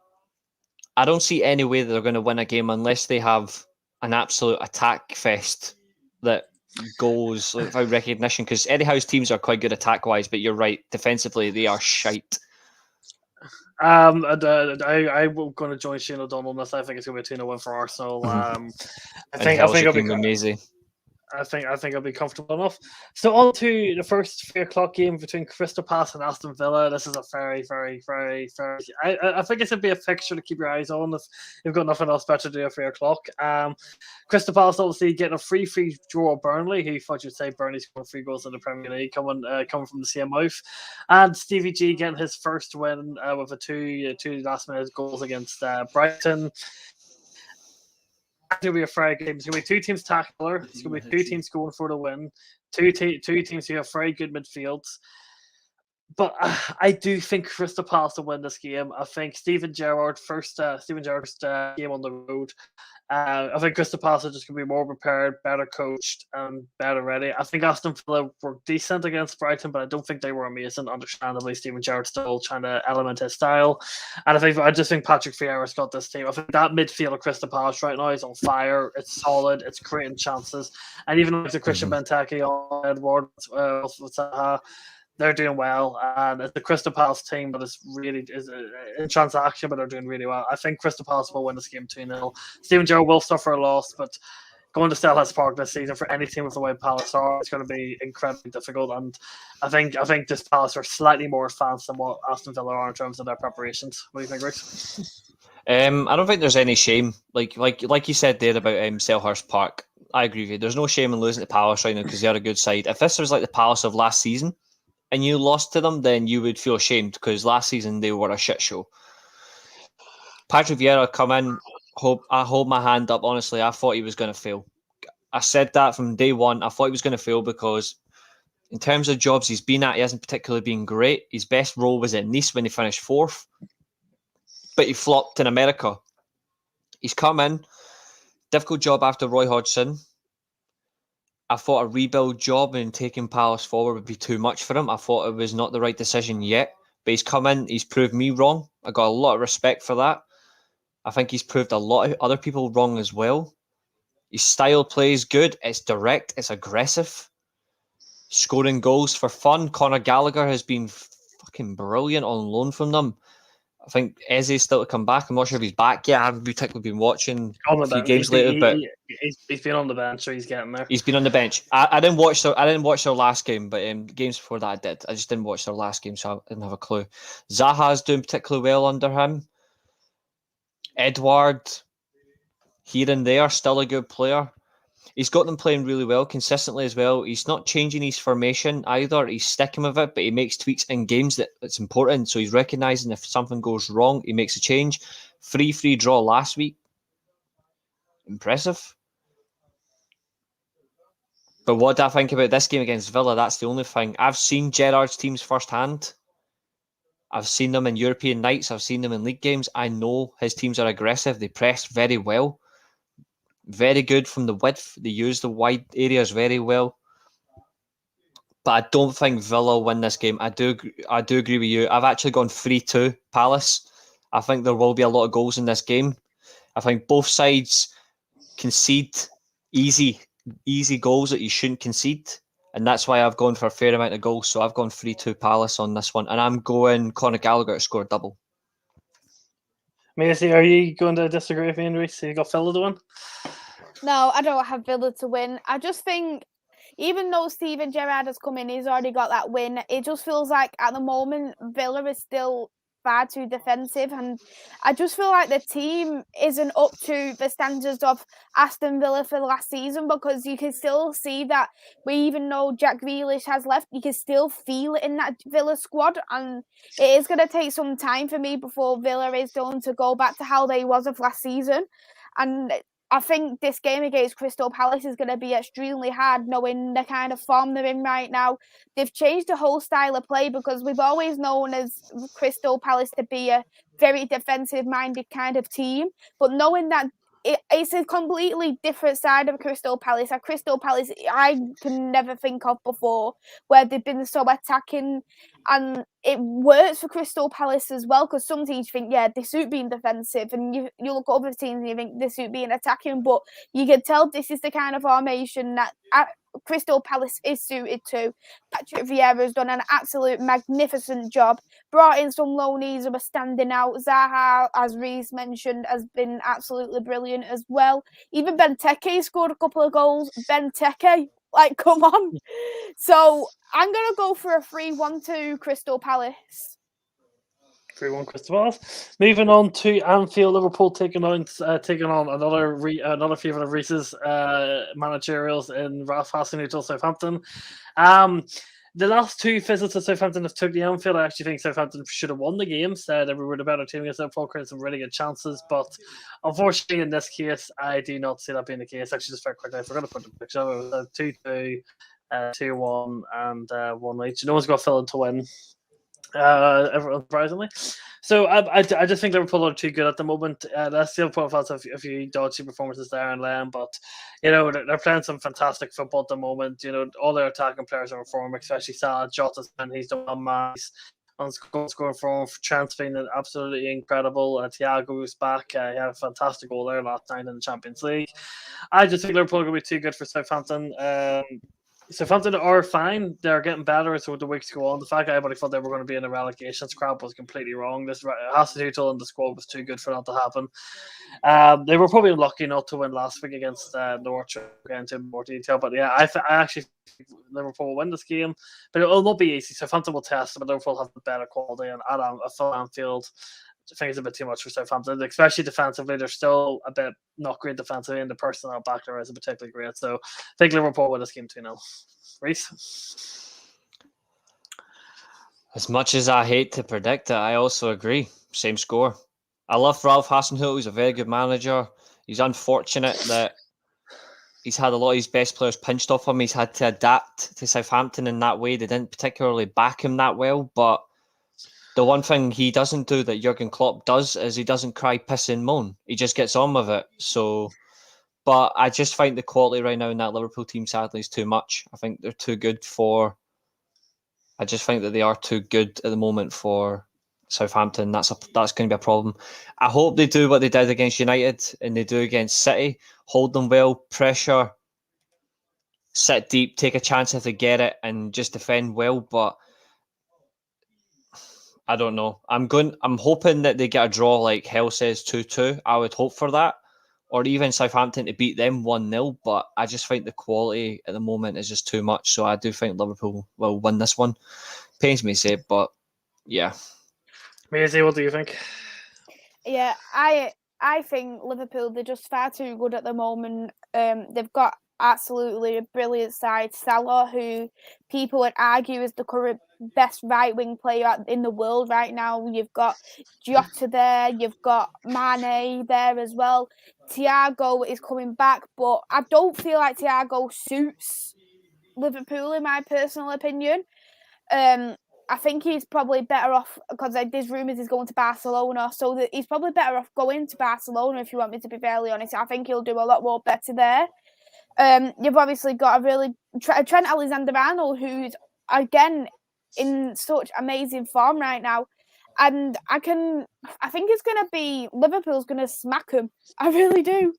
S3: any way that they're going to win a game unless they have an absolute attack fest that goes without recognition. Because Eddie Howe's teams are quite good attack wise, but you're right, defensively they are shite.
S2: I'm going to join Shane O'Donnell on this. I think it's going to be a 2-0 win for Arsenal. I think I'll be.
S3: Maisy.
S2: I think I'll be comfortable enough. So on to the first 3:00 game between Crystal Palace and Aston Villa. This is a very, very, very, very. I think it's going to be a fixture to keep your eyes on if you've got nothing else better to do at 3:00. Crystal Palace obviously getting a free draw of Burnley. Who thought you'd say Burnley scoring 3 goals in the Premier League coming from the same mouth, and Stevie G getting his first win with a two last minute goals against Brighton. It's going to be a Friday game. It's going to be 2 teams tackler. It's going to be 2 teams going for the win. Two teams who have very good midfields. But I do think Crystal Palace will win this game. I think Steven Gerrard's first game on the road. I think Crystal Palace are just going to be more prepared, better coached, and better ready. I think Aston Villa were decent against Brighton, but I don't think they were amazing. Understandably, Steven Gerrard's still trying to element his style. And I just think Patrick Vieira's got this team. I think that midfield of Crystal Palace right now is on fire. It's solid. It's creating chances. And even like the Christian Benteke on Edwards, they're doing well, and it's the Crystal Palace team that is in transaction, but they're doing really well. I think Crystal Palace will win this game 2-0. Steven Gerrard will suffer a loss, but going to Selhurst Park this season for any team with the way Palace are, it's going to be incredibly difficult. And I think this Palace are slightly more advanced than what Aston Villa are in terms of their preparations. What do you think, Reece?
S3: I don't think there's any shame. Like you said there about Selhurst Park, I agree with you. There's no shame in losing to Palace right now because they're a good side. If this was like the Palace of last season, and you lost to them, then you would feel ashamed because last season they were a shit show. Patrick Vieira come in, I hold my hand up, honestly, I thought he was going to fail. I said that from day one. I thought he was going to fail because in terms of jobs he's been at, he hasn't particularly been great. His best role was at Nice when he finished 4th, but he flopped in America. He's come in, difficult job after Roy Hodgson. I thought a rebuild job and taking Palace forward would be too much for him. I thought it was not the right decision yet. But he's come in, he's proved me wrong. I got a lot of respect for that. I think he's proved a lot of other people wrong as well. His style play is good. It's direct. It's aggressive. Scoring goals for fun. Conor Gallagher has been fucking brilliant on loan from them. I think Eze's still to come back. I'm not sure if he's back yet. I haven't particularly been watching a few games later, but
S2: he's been on the bench, so he's getting there.
S3: He's been on the bench. I didn't watch their last game, but games before that I did. I just didn't watch their last game, so I didn't have a clue. Zaha's doing particularly well under him. Edward, here and there, still a good player. He's got them playing really well, consistently as well. He's not changing his formation either. He's sticking with it, but he makes tweaks in games that's important. So he's recognising if something goes wrong, he makes a change. 3-3 draw last week. Impressive. But what do I think about this game against Villa? That's the only thing. I've seen Gerrard's teams firsthand. I've seen them in European nights. I've seen them in league games. I know his teams are aggressive. They press very well. Very good from the width. They use the wide areas very well. But I don't think Villa will win this game. I do agree with you. I've actually gone 3-2 Palace. I think there will be a lot of goals in this game. I think both sides concede easy goals that you shouldn't concede. And that's why I've gone for a fair amount of goals. So I've gone 3-2 Palace on this one. And I'm going Conor Gallagher to score a double.
S2: Maisy, are you going to disagree with me, Reece? You got Villa to win?
S4: No, I don't have Villa to win. I just think, even though Steven Gerrard has come in, he's already got that win. It just feels like at the moment, Villa is still far too defensive. And I just feel like the team isn't up to the standards of Aston Villa for the last season, because you can still see that even though Jack Grealish has left, you can still feel it in that Villa squad. And it is going to take some time for me before Villa is going to go back to how they was of last season. And I think this game against Crystal Palace is going to be extremely hard, knowing the kind of form they're in right now. They've changed the whole style of play, because we've always known as Crystal Palace to be a very defensive-minded kind of team. But knowing that it's a completely different side of Crystal Palace. A Crystal Palace I can never think of before, where they've been so attacking, and it works for Crystal Palace as well, because some teams think, yeah, they suit being defensive, and you look at other teams and you think they suit being attacking, but you can tell this is the kind of formation that Crystal Palace is suited to. Patrick Vieira has done an absolute magnificent job. Brought in some loanees who are standing out. Zaha, as Reece mentioned, has been absolutely brilliant as well. Even Benteke scored a couple of goals. Benteke, like, come on. So I'm going to go for a 3-1-2 Crystal Palace.
S2: 3-1 Crystal Palace. Moving on to Anfield, Liverpool taking on another favourite of Reece's managerials in Ralph Hasenhüttl, Southampton. The last two visits that Southampton have took the Anfield, I actually think Southampton should have won the games. They were the better team against Liverpool, created some really good chances, but unfortunately in this case, I do not see that being the case. Actually, just very quickly, I forgot to put the picture. It was 2-2, 2-1, and 1 each. No one's got Phil to win. Everyone, surprisingly. So I just think Liverpool are too good at the moment. That's still profiles of a few dodgy performances there and then, but they're playing some fantastic football at the moment. All their attacking players are in form, especially Salah. Jota's and he's the one man. He's on scoring form. Trent's been absolutely incredible. Thiago is back. He had a fantastic goal there last night in the Champions League. I just think Liverpool are going to be too good for Southampton. Southampton are fine. They're getting better as the weeks go on. The fact that everybody thought they were going to be in a relegation scrap was completely wrong. This Hasenhüttl and the squad was too good for that to happen. They were probably lucky not to win last week against Norwich. We'll get into more detail, but yeah, I actually think Liverpool will win this game, but it will not be easy. Southampton will test, but Liverpool have the better quality, and at Anfield, I think it's a bit too much for Southampton, especially defensively. They're still a bit not great defensively, and the personnel back there isn't particularly great. So I think Liverpool win this game 2-0. Reece?
S3: As much as I hate to predict it, I also agree. Same score. I love Ralph Hasenhüttl. He's a very good manager. He's unfortunate that he's had a lot of his best players pinched off him. He's had to adapt to Southampton in that way. They didn't particularly back him that well, but the one thing he doesn't do that Jurgen Klopp does is he doesn't cry, piss and moan. He just gets on with it. So, but I just find the quality right now in that Liverpool team sadly is too much. I think they're too good I just think that they are too good at the moment for Southampton. That's going to be a problem. I hope they do what they did against United and they do against City. Hold them well, pressure, sit deep, take a chance if they get it, and just defend well. But I don't know. I'm hoping that they get a draw like Hell says 2-2. I would hope for that. Or even Southampton to beat them 1-0. But I just think the quality at the moment is just too much. So I do think Liverpool will win this one. Pains me to say, but yeah.
S2: Maisy, what do you think?
S4: Yeah, I think Liverpool, they're just far too good at the moment. They've got absolutely a brilliant side. Salah, who people would argue is the current best right-wing player in the world right now. You've got Jota there. You've got Mane there as well. Thiago is coming back, but I don't feel like Thiago suits Liverpool, in my personal opinion. I think he's probably better off, because there's rumours he's going to Barcelona, so he's probably better off going to Barcelona, if you want me to be fairly honest. I think he'll do a lot more better there. You've obviously got a really Trent Alexander-Arnold, who's again in such amazing form right now, and I think it's going to be Liverpool's going to smack him. I really do.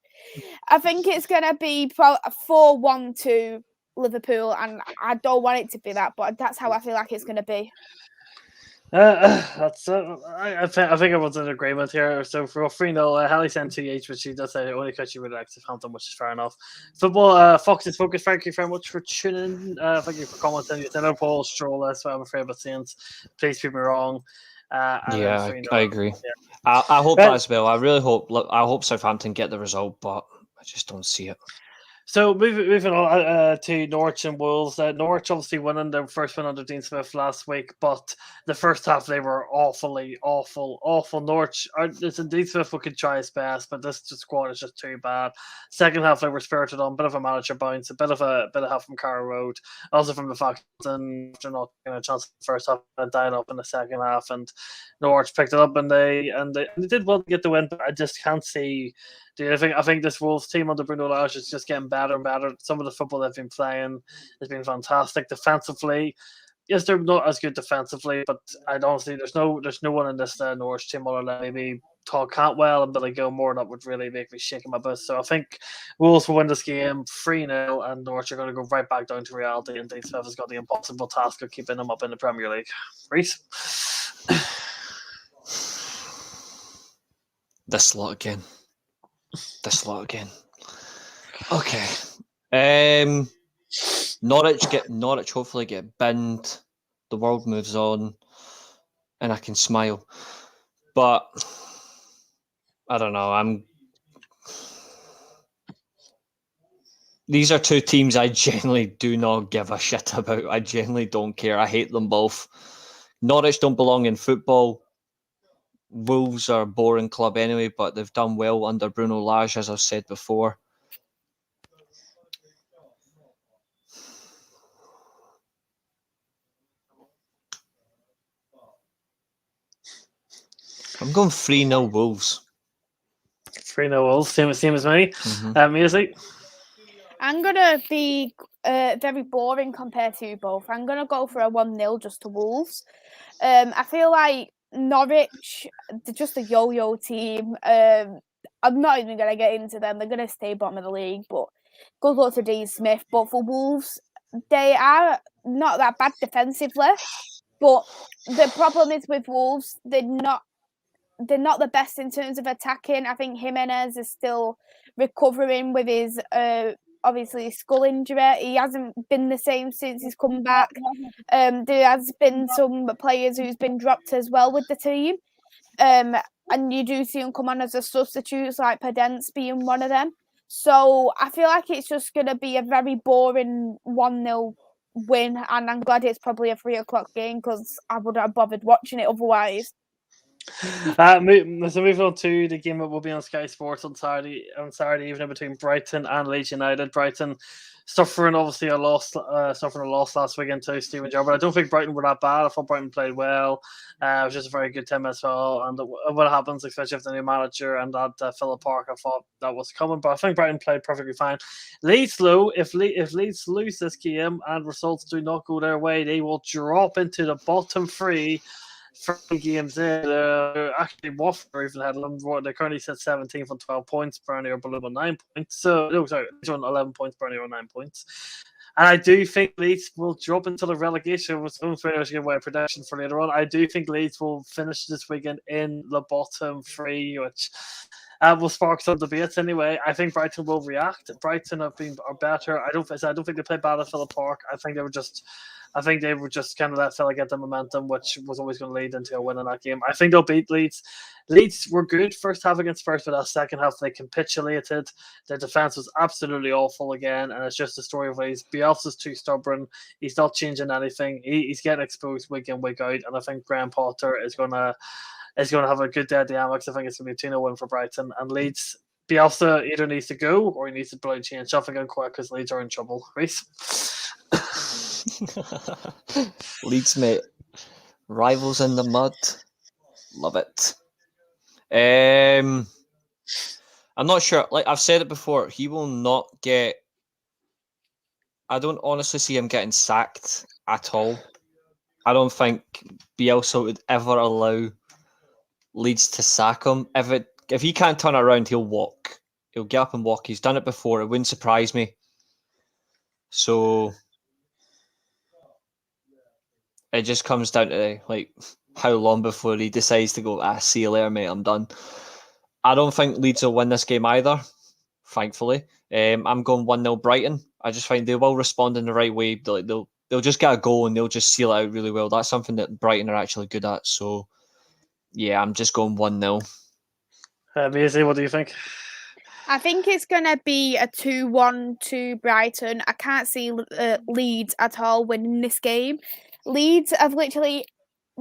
S4: I think it's going to be 4-1 Liverpool, and I don't want it to be that, but that's how I feel like it's going to be.
S2: I think everyone's in agreement here. So for 3-0, Hallie sent 2 each, which she does say only because she would like Southampton, which is fair enough. Football, Fox is focused. Thank you very much for tuning in. Thank you for commenting. It's another Paul Stroll, that's what I'm afraid about Saints. Please prove me wrong.
S3: I agree. Yeah. I hope that as well. I really hope Southampton get the result, but I just don't see it.
S2: So moving on to Norwich and Wolves. Norwich obviously winning their first win under Dean Smith last week, but the first half they were awful. Norwich, Dean Smith could try his best, but this squad is just too bad. Second half they were spirited on, bit of a manager bounce, a bit of help from Carrow Road, also from the fact that they're not getting a chance in the first half and died up in the second half, and Norwich picked it up and they did well to get the win, but I just can't see I think this Wolves team under Bruno Lage is just getting better and better. Some of the football they've been playing has been fantastic. Defensively, yes, they're not as good defensively, but I don't see there's no one in this Norwich team other than maybe Todd Cantwell and Billy Gilmore that would really make me shake my boots. So I think Wolves will win this game 3-0, and Norwich are going to go right back down to reality. And Dean Smith has got the impossible task of keeping them up in the Premier League. Reece?
S3: This lot again. Okay. Norwich hopefully get binned. The world moves on, and I can smile. But I don't know. These are two teams I genuinely do not give a shit about. I genuinely don't care. I hate them both. Norwich don't belong in football. Wolves are a boring club anyway, but they've done well under Bruno Lage, as I've said before. I'm going 3-0 Wolves.
S2: 3-0 Wolves, same as me. Maisy?
S4: I'm going to be very boring compared to you both. I'm going to go for a 1-0 just to Wolves. I feel like Norwich, they're just a yo-yo team. I'm not even going to get into them. They're going to stay bottom of the league, but good luck to Dean Smith. But for Wolves, they are not that bad defensively, but the problem is with Wolves, they're not the best in terms of attacking. I think Jimenez is still recovering with his obviously skull injury. He hasn't been the same since he's come back. There has been some players who's been dropped as well with the team. And you do see them come on as a substitutes, like Pedence being one of them. So I feel like it's just going to be a very boring 1-0 win. And I'm glad it's probably a 3:00 game because I wouldn't have bothered watching it otherwise.
S2: So moving on to the game that will be on Sky Sports on Saturday evening between Brighton and Leeds United. Brighton suffering obviously a loss last weekend to Steven Gerrard, but I don't think Brighton were that bad. I thought Brighton played well. It was just a very good 10 minutes well, and what happens, especially if the new manager and that Philip Park, I thought that was coming, but I think Brighton played perfectly fine. Leeds, though, if Leeds lose this game and results do not go their way, they will drop into the bottom three. 3 games in, actually Watford even had them. They currently sit 17th on 12 points. Burnley are below on 9 points. So, no, sorry, on 11 points. Burnley are 9 points. And I do think Leeds will drop into the relegation. With some players give away a prediction for later on. I do think Leeds will finish this weekend in the bottom 3, which will spark some debates anyway. I think Brighton will react. Brighton are better. I don't think they played bad at Philip Park. I think they were just kind of let Philly get the momentum, which was always going to lead into a win in that game. I think they'll beat Leeds. Leeds were good first half against Spurs, but that second half they capitulated. Their defense was absolutely awful again, and it's just a story of ways. Bielsa's too stubborn. He's not changing anything. He's getting exposed week in, week out, and I think Graham Potter is going to have a good day at the Amex. I think it's going to be a 2-0 win for Brighton. And Leeds, Bielsa either needs to go or he needs to bloody change something again quick because Leeds are in trouble. Reece?
S3: Leeds, mate. Rivals in the mud. Love it. I'm not sure. Like I've said it before, he will not get... I don't honestly see him getting sacked at all. I don't think Bielsa would ever allow Leeds to sack him. If he can't turn it around, he'll walk. He'll get up and walk. He's done it before. It wouldn't surprise me. So it just comes down to like how long before he decides to go, see you later, mate, I'm done. I don't think Leeds will win this game either, thankfully. I'm going 1-0 Brighton. I just find they will respond in the right way. They'll just get a goal and they'll just seal it out really well. That's something that Brighton are actually good at. So, yeah, I'm just going 1-0.
S2: Maisy, what do you think?
S4: I think it's going to be a 2-1 to Brighton. I can't see Leeds at all winning this game. Leeds have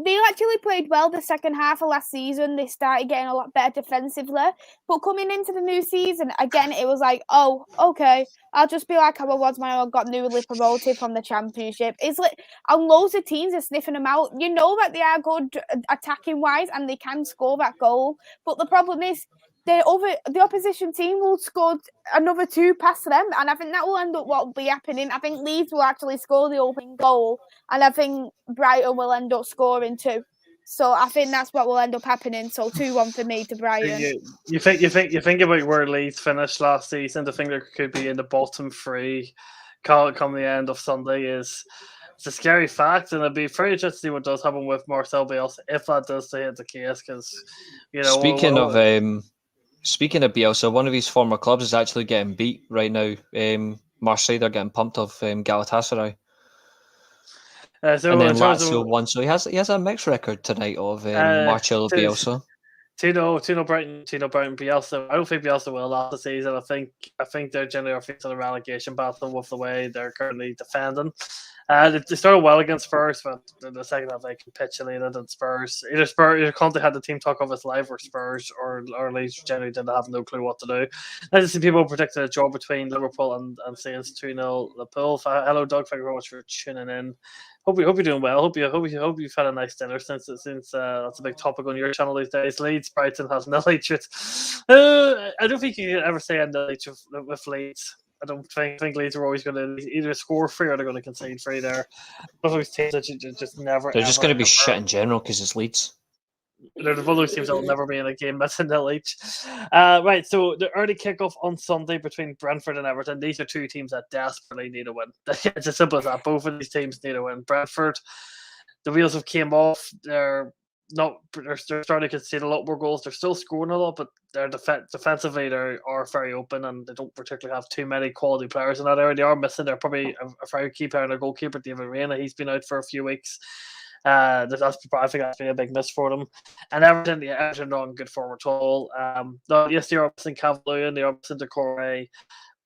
S4: they actually played well the second half of last season. They started getting a lot better defensively. But coming into the new season, again, it was like, oh, okay, I'll just be like how I was when I got newly promoted from the Championship. It's like, and loads of teams are sniffing them out. You know that they are good attacking-wise and they can score that goal. But the problem is, the opposition team will score another 2 past them, and I think that will end up what will be happening. I think Leeds will actually score the opening goal, and I think Brighton will end up scoring 2. So I think that's what will end up happening. So 2-1 for me to Brighton.
S2: You think about where Leeds finished last season. The thing that could be in the bottom 3 come the end of Sunday it's a scary fact, and it'd be very interesting to see what does happen with Marcel Bielsa if that does stay the case. Because
S3: speaking of Bielsa, one of his former clubs is actually getting beat right now. Marseille, they're getting pumped off Galatasaray.
S2: So
S3: and then Lazio won, so he has a mixed record tonight of Marcelo Bielsa.
S2: 2-0 Brighton, Bielsa. I don't think Bielsa will last the season. I think they're generally facing a relegation battle with the way they're currently defending. They started well against Spurs, but in the second half they capitulated, and either Conte had the team talk of his life, or Spurs or Leeds generally didn't have no clue what to do. I just see people predicted a draw between Liverpool and Saints 2-0 Liverpool. Hello, Doug. Thank you very much for tuning in. Hope you're doing well. Hope you've had a nice dinner since that's a big topic on your channel these days. Leeds Brighton has nil each. I don't think you can ever say a nil each with Leeds. I don't think Leeds are always going to either score 3 or they're going to concede 3 there. But those teams that just never.
S3: They're just going to be shit in general because it's Leeds.
S2: They're one of those teams that will never be in a game that's a nil each. Right, so the early kickoff on Sunday between Brentford and Everton. These are 2 teams that desperately need a win. It's as simple as that. Both of these teams need a win. Brentford, the wheels have came off. They're starting to concede a lot more goals. They're still scoring a lot, but they're defensively they are very open, and they don't particularly have too many quality players in that area. They are missing. They're probably a very key player in their goalkeeper, David Reina. He's been out for a few weeks. I think that's been a big miss for them. And Everton are not good forward at all. Yes, they are missing Cavalier, they are missing Decore.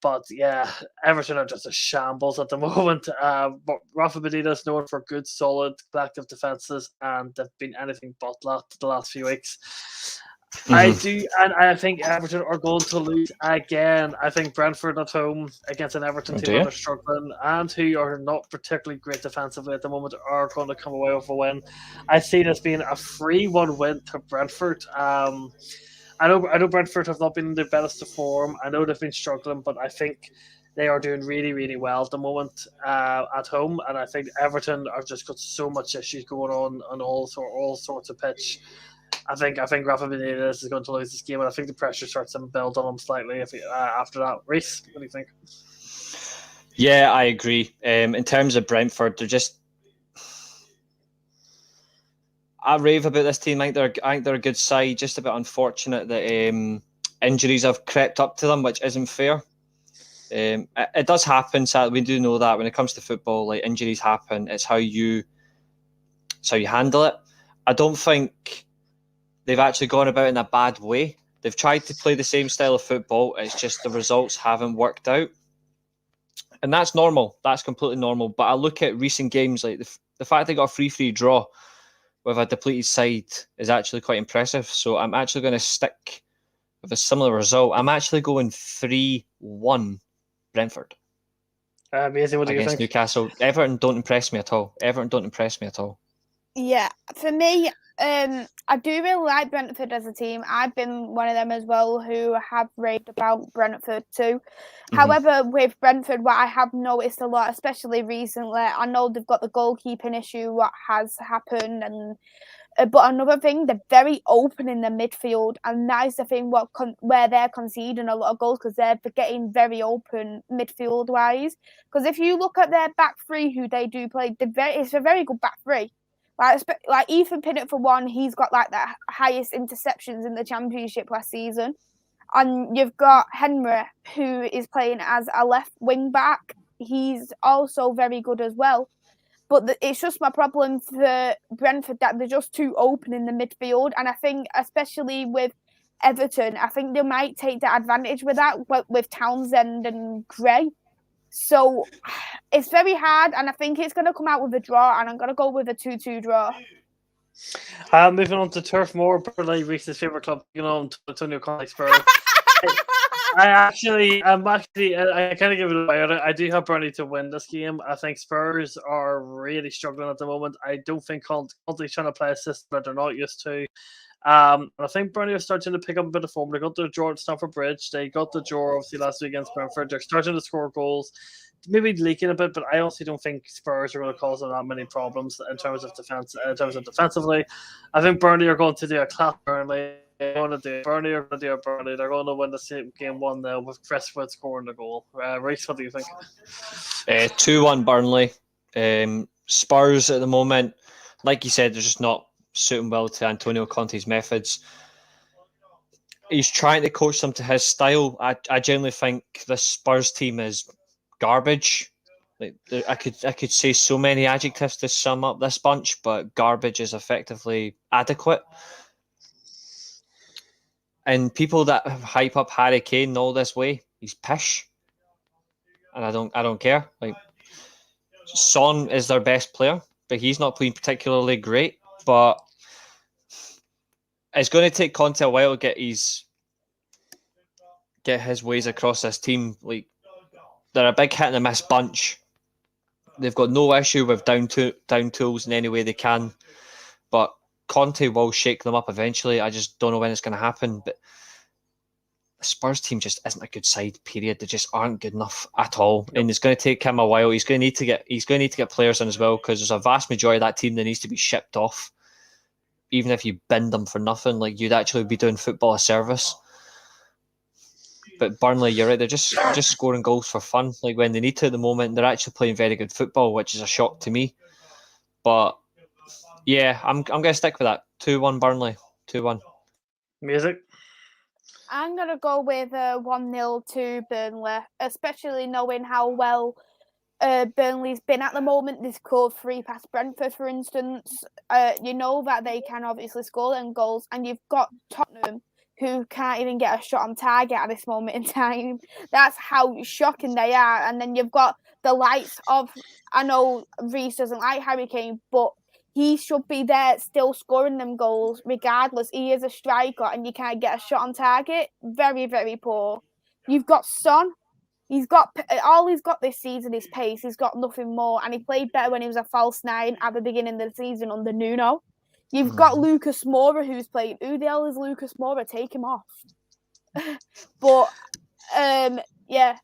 S2: But yeah, Everton are just a shambles at the moment. But Rafa Benitez is known for good, solid, collective defences, and they've been anything but that the last few weeks. I think Everton are going to lose again. I think Brentford at home against an Everton team that are struggling and who are not particularly great defensively at the moment are going to come away with a win. I see this being a 3-1 win to Brentford. I know Brentford have not been in the best of form. I know they've been struggling, but I think they are doing really, really well at the moment at home. And I think Everton have just got so much issues going on all sorts of pitch. I think Rafa Benitez is going to lose this game, and I think the pressure starts to build on him slightly after that. Reece, what do you think?
S3: Yeah, I agree. In terms of Brentford, they're just. I rave about this team. I think they're a good side. Just a bit unfortunate that injuries have crept up to them, which isn't fair. It does happen. Sadly, we do know that when it comes to football, like injuries happen. It's how you handle it. I don't think they've actually gone about it in a bad way. They've tried to play the same style of football. It's just the results haven't worked out. And that's normal. That's completely normal. But I look at recent games, like the fact they got a 3-3 draw with a depleted side is actually quite impressive. So I'm actually going to stick with a similar result. I'm actually going 3-1 Brentford.
S2: Maisy, what do you think?
S3: Against Newcastle. Everton don't impress me at all.
S4: Yeah, for me, I do really like Brentford as a team. I've been one of them as well who have raved about Brentford too. However, with Brentford, what I have noticed a lot, especially recently, I know they've got the goalkeeping issue, what has happened, and but another thing, they're very open in the midfield, and that is the thing where they're conceding a lot of goals because they're getting very open midfield wise. Because if you look at their back 3, who they do play, it's a very good back 3. Like Ethan Pinnock for one, he's got like the highest interceptions in the Championship last season, and you've got Henry who is playing as a left wing back. He's also very good as well, but it's just my problem for Brentford that they're just too open in the midfield, and I think especially with Everton, I think they might take the advantage with that with Townsend and Gray. So it's very hard, and I think it's going to come out with a draw, and I'm going to go with a 2-2 draw.
S2: Moving on to Turf Moor, Burnley, Reece's favourite club, Antonio Conte Spurs. I kind of give it away. I do have Burnley to win this game. I think Spurs are really struggling at the moment. I don't think Conte's trying to play a system that they're not used to. I think Burnley are starting to pick up a bit of form. They got the draw at Stamford Bridge. They got the draw obviously last week against Brentford. They're starting to score goals. Maybe leaking a bit, but I also don't think Spurs are going to cause them that many problems in terms of defense. In terms of defensively, I think Burnley are going to do a class Burnley. Burnley are going to do a Burnley. They're going to win the same game 1-0 with Chris Wood scoring the goal. Reece, what do you think?
S3: 2-1 Burnley. Spurs at the moment, like you said, they're just not suiting well to Antonio Conte's methods. He's trying to coach them to his style. I genuinely think this Spurs team is garbage. Like, I could say so many adjectives to sum up this bunch, but garbage is effectively adequate. And people that hype up Harry Kane all this way, he's pish, and I don't care. Like, Son is their best player, but he's not playing particularly great. But it's going to take Conte a while to get his ways across this team. Like, they're a big hit and a miss bunch. They've got no issue with down tools in any way they can, but Conte will shake them up eventually. I just don't know when it's going to happen. But the Spurs team just isn't a good side. Period. They just aren't good enough at all, and it's going to take him a while. He's going to need to get players in as well, because there's a vast majority of that team that needs to be shipped off. Even if you bend them for nothing, like, you'd actually be doing football a service. But Burnley, you're right, they're just scoring goals for fun. Like, when they need to at the moment, they're actually playing very good football, which is a shock to me. But yeah, I'm going to stick with that. 2-1 Burnley. 2-1.
S2: Music?
S4: I'm going to go with 1-0 to Burnley, especially knowing how well Burnley's been at the moment. They scored 3 past Brentford, for instance. You know that they can obviously score them goals, and you've got Tottenham, who can't even get a shot on target at this moment in time. That's how shocking they are. And then you've got the likes of, I know Reece doesn't like Harry Kane, but he should be there still scoring them goals regardless. He is a striker and you can't get a shot on target. Very, very poor. You've got Son. All he's got this season is pace. He's got nothing more. And he played better when he was a false 9 at the beginning of the season under Nuno. You've got Lucas Moura, who's playing. Who the hell is Lucas Moura? Take him off. But, yeah,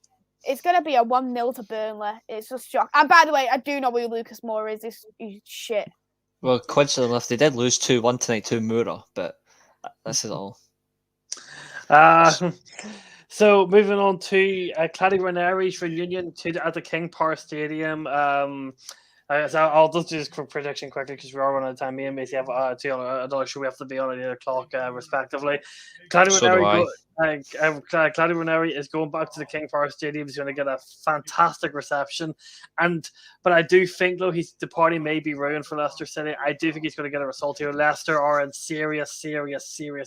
S4: it's going to be a 1-0 to Burnley. It's just shock. And by the way, I do know who Lucas Moura is. He's shit.
S3: Well, coincidentally enough, they did lose 2-1 tonight to Moura, but this is all.
S2: So moving on to Claudio Ranieri's reunion at the King Power Stadium. So I'll just do this quick prediction quickly because we are running out of time. Me and Maisy have another show we have to be on at 8 o'clock, respectively. Claudio Ranieri is going back to the King Power Stadium. He's going to get a fantastic reception, but I do think though the party may be ruined for Leicester City. I do think he's going to get a result here. Leicester are in serious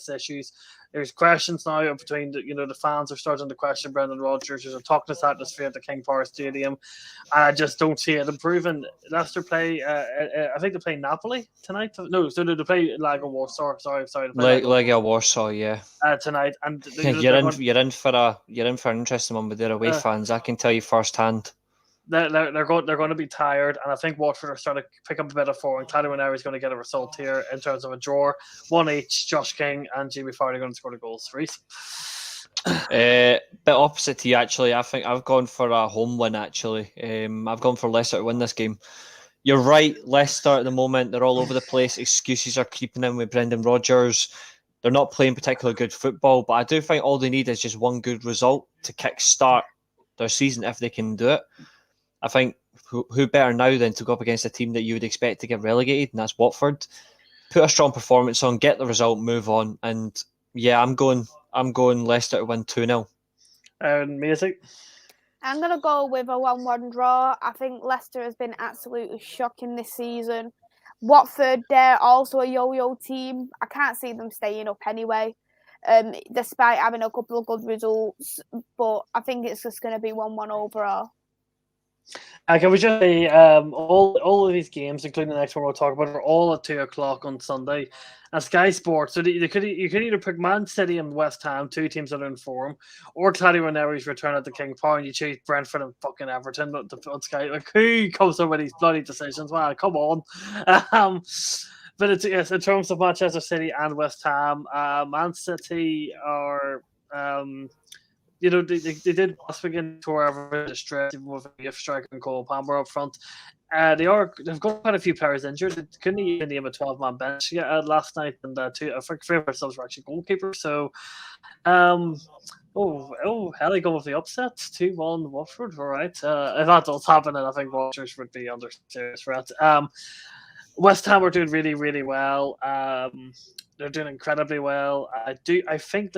S2: issues. There's questions now between the fans are starting to question Brendan Rodgers. There's a toxic atmosphere at the King Power Stadium. I just don't see it improving. Leicester play. I think they play Napoli tonight. No, so they play Lega Warsaw. Sorry.
S3: Lega Warsaw, yeah.
S2: Tonight, and
S3: you're in for an interesting one with their away fans. I can tell you firsthand.
S2: They're going to be tired, and I think Watford are starting to pick up a bit of form. And Claudio Ranieri is going to get a result here in terms of a draw. 1 each. Josh King and Jamie Vardy are going to score the goals. Reece?
S3: Bit opposite to you, actually. I think I've gone for a home win, actually. I've gone for Leicester to win this game. You're right, Leicester at the moment, they're all over the place. Excuses are creeping in with Brendan Rodgers. They're not playing particularly good football, but I do think all they need is just one good result to kickstart their season if they can do it. I think who better now than to go up against a team that you would expect to get relegated, and that's Watford. Put a strong performance on, get the result, move on, and yeah, I'm going Leicester to win 2-0.
S2: Maisy?
S4: I'm going to go with a 1-1 draw. I think Leicester has been absolutely shocking this season. Watford, they're also a yo-yo team. I can't see them staying up anyway, despite having a couple of good results, but I think it's just going to be 1-1 overall.
S2: Can we just say all of these games, including the next one we'll talk about, are all at 2 o'clock on Sunday. And Sky Sports, so you could either pick Man City and West Ham, 2 teams that are in form, or Claudio Ranieri's return at the King Power, and you choose Brentford and fucking Everton on Sky. Like, who comes up with these bloody decisions? Man, come on. but it's, yes, in terms of Manchester City and West Ham, Man City are, you know, they did last weekend to wherever distress with a striker and Cole Palmer up front. They've got quite a few players injured. They couldn't even name a 12-man bench last night, and two, I think three of ourselves were actually goalkeepers. So, Helly going with the upset, 2-1 Watford. All right, if that does happen, then I think Watford would be under serious threat. West Ham are doing really, really well. They're doing incredibly well. I think I can't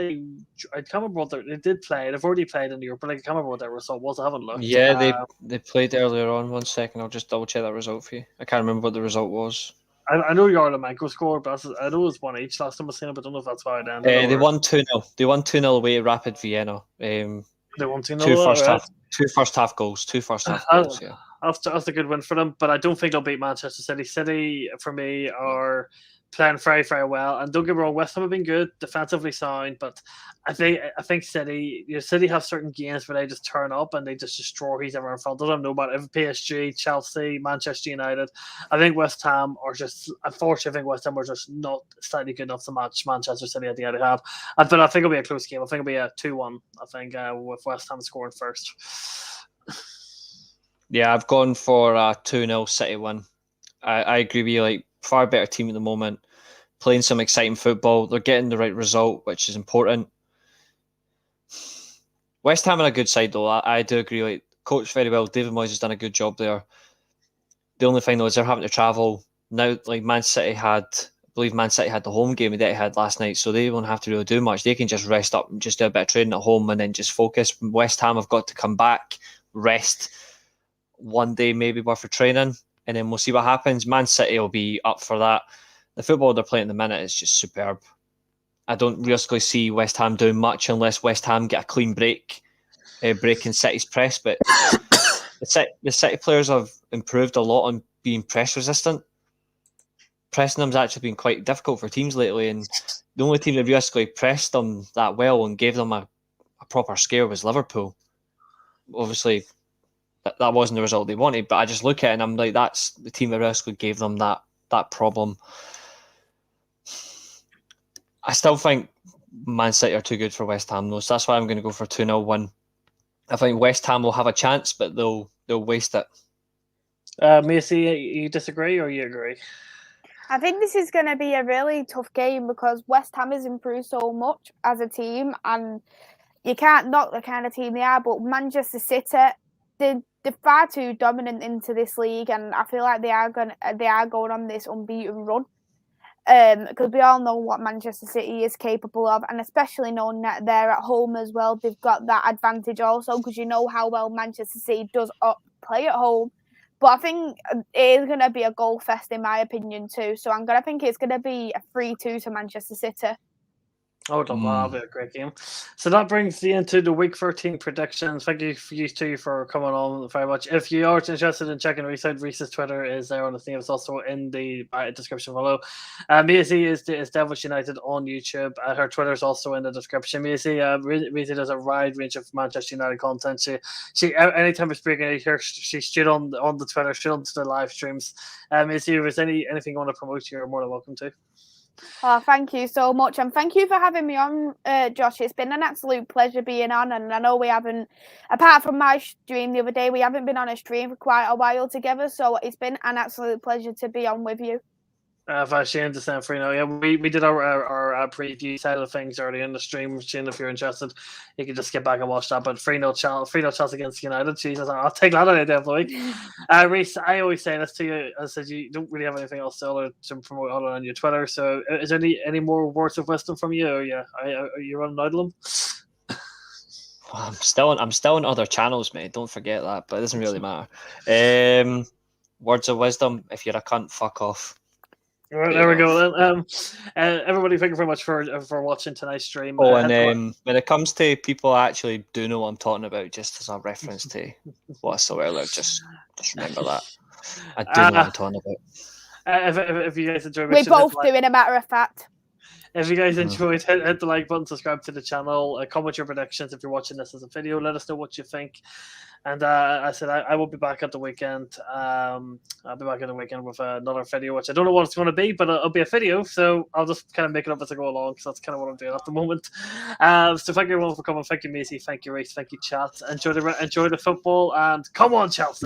S2: remember what they did play. They've already played in Europe, but I can't remember what their result was. I haven't looked.
S3: Yeah, they played earlier on. 1 second, I'll just double check that result for you. I can't remember what the result was.
S2: I know Yarmolenko scored, but I know it was 1-1 last time I seen it, but I don't know if that's why it ended.
S3: They won 2-0. They won 2-0 away at Rapid Vienna.
S2: They won 2-0.
S3: Two first half goals. Yeah.
S2: That's a good win for them, but I don't think they'll beat Manchester City. City, for me, are playing very, very well. And don't get me wrong, West Ham have been good, defensively sound, but I think City, City have certain games where they just turn up and they just destroy who's ever in front of them. No matter if PSG, Chelsea, Manchester United. I think West Ham are just, unfortunately, are just not slightly good enough to match Manchester City at the Etihad. But I think it'll be a close game. I think it'll be a 2-1. I think with West Ham scoring first.
S3: Yeah, I've gone for a 2-0 City win. I agree with you. Like, far better team at the moment, playing some exciting football. They're getting the right result, which is important. West Ham are a good side, though. I do agree. Like, coached very well. David Moyes has done a good job there. The only thing, though, is they're having to travel now. Like, Man City had the home game that they had last night, so they won't have to really do much. They can just rest up and just do a bit of training at home and then just focus. West Ham have got to come back, rest one day maybe worth of training, and then we'll see what happens. Man City will be up for that. The football they're playing at the minute is just superb. I don't realistically see West Ham doing much unless West Ham get a clean break, breaking City's press. But the City players have improved a lot on being press resistant. Pressing them's actually been quite difficult for teams lately, and the only team that realistically pressed them that well and gave them a proper scare was Liverpool. Obviously, that wasn't the result they wanted, but I just look at it and I'm like, that's the team that realistically gave them that problem. I still think Man City are too good for West Ham, though, so that's why I'm going to go for 2-0 win. I think West Ham will have a chance, but they'll waste it.
S2: Maisy, you disagree or you agree?
S4: I think this is going to be a really tough game because West Ham has improved so much as a team, and you can't knock the kind of team they are, but Manchester City, they're far too dominant into this league, and I feel like they are going on this unbeaten run. Because we all know what Manchester City is capable of, and especially knowing that they're at home as well, they've got that advantage also, because you know how well Manchester City does play at home. But I think it is going to be a goal fest in my opinion too, so I'm going to think it's going to be a 3-2 to Manchester City.
S2: Oh, that'll be a great game. So that brings you into the Week 13 predictions. Thank you for you two for coming on very much. If you are interested in checking Reece out, Reece's Twitter is there on the thing. It's also in the description below. Maisy is Devils United on YouTube. Her Twitter is also in the description. Maisy does a wide range of Manchester United content. She anytime we're speaking here, she's straight on the Twitter, straight onto the live streams. Maisy, if there's anything you want to promote, you're more than welcome to.
S4: Oh, thank you so much, and thank you for having me on, Josh. It's been an absolute pleasure being on, and I know we haven't, apart from my stream the other day, we haven't been on a stream for quite a while together, so it's been an absolute pleasure to be on with you.
S2: Shane to stand for we did our preview side of things already in the stream. Shane, if you're interested, you can just get back and watch that. But 3-0 Chelsea against United. Jesus, I'll take that any day of the week. Reece, I always say this to you. I said you don't really have anything else to promote other on your Twitter. So, is there any more words of wisdom from you? Or are you running out of them?
S3: I'm still on other channels, mate. Don't forget that. But it doesn't really matter. Words of wisdom: if you're a cunt, fuck off.
S2: All right, there we go then. Everybody, thank you very much for watching tonight's stream.
S3: Oh, and when it comes to people, I actually do know what I'm talking about, just as a reference to what I saw earlier. Just remember that. I do know what I'm talking about.
S2: If you guys enjoyed,
S4: we both do, in a matter of fact.
S2: If you guys enjoyed, hit the like button, subscribe to the channel, comment your predictions if you're watching this as a video. Let us know what you think. And I said I will be back at the weekend. I'll be back at the weekend with another video, which I don't know what it's going to be, but it'll be a video. So I'll just kind of make it up as I go along, because that's kind of what I'm doing at the moment. So thank you everyone for coming. Thank you, Maisy. Thank you, Reece. Thank you, chat. Enjoy the football, and come on, Chelsea.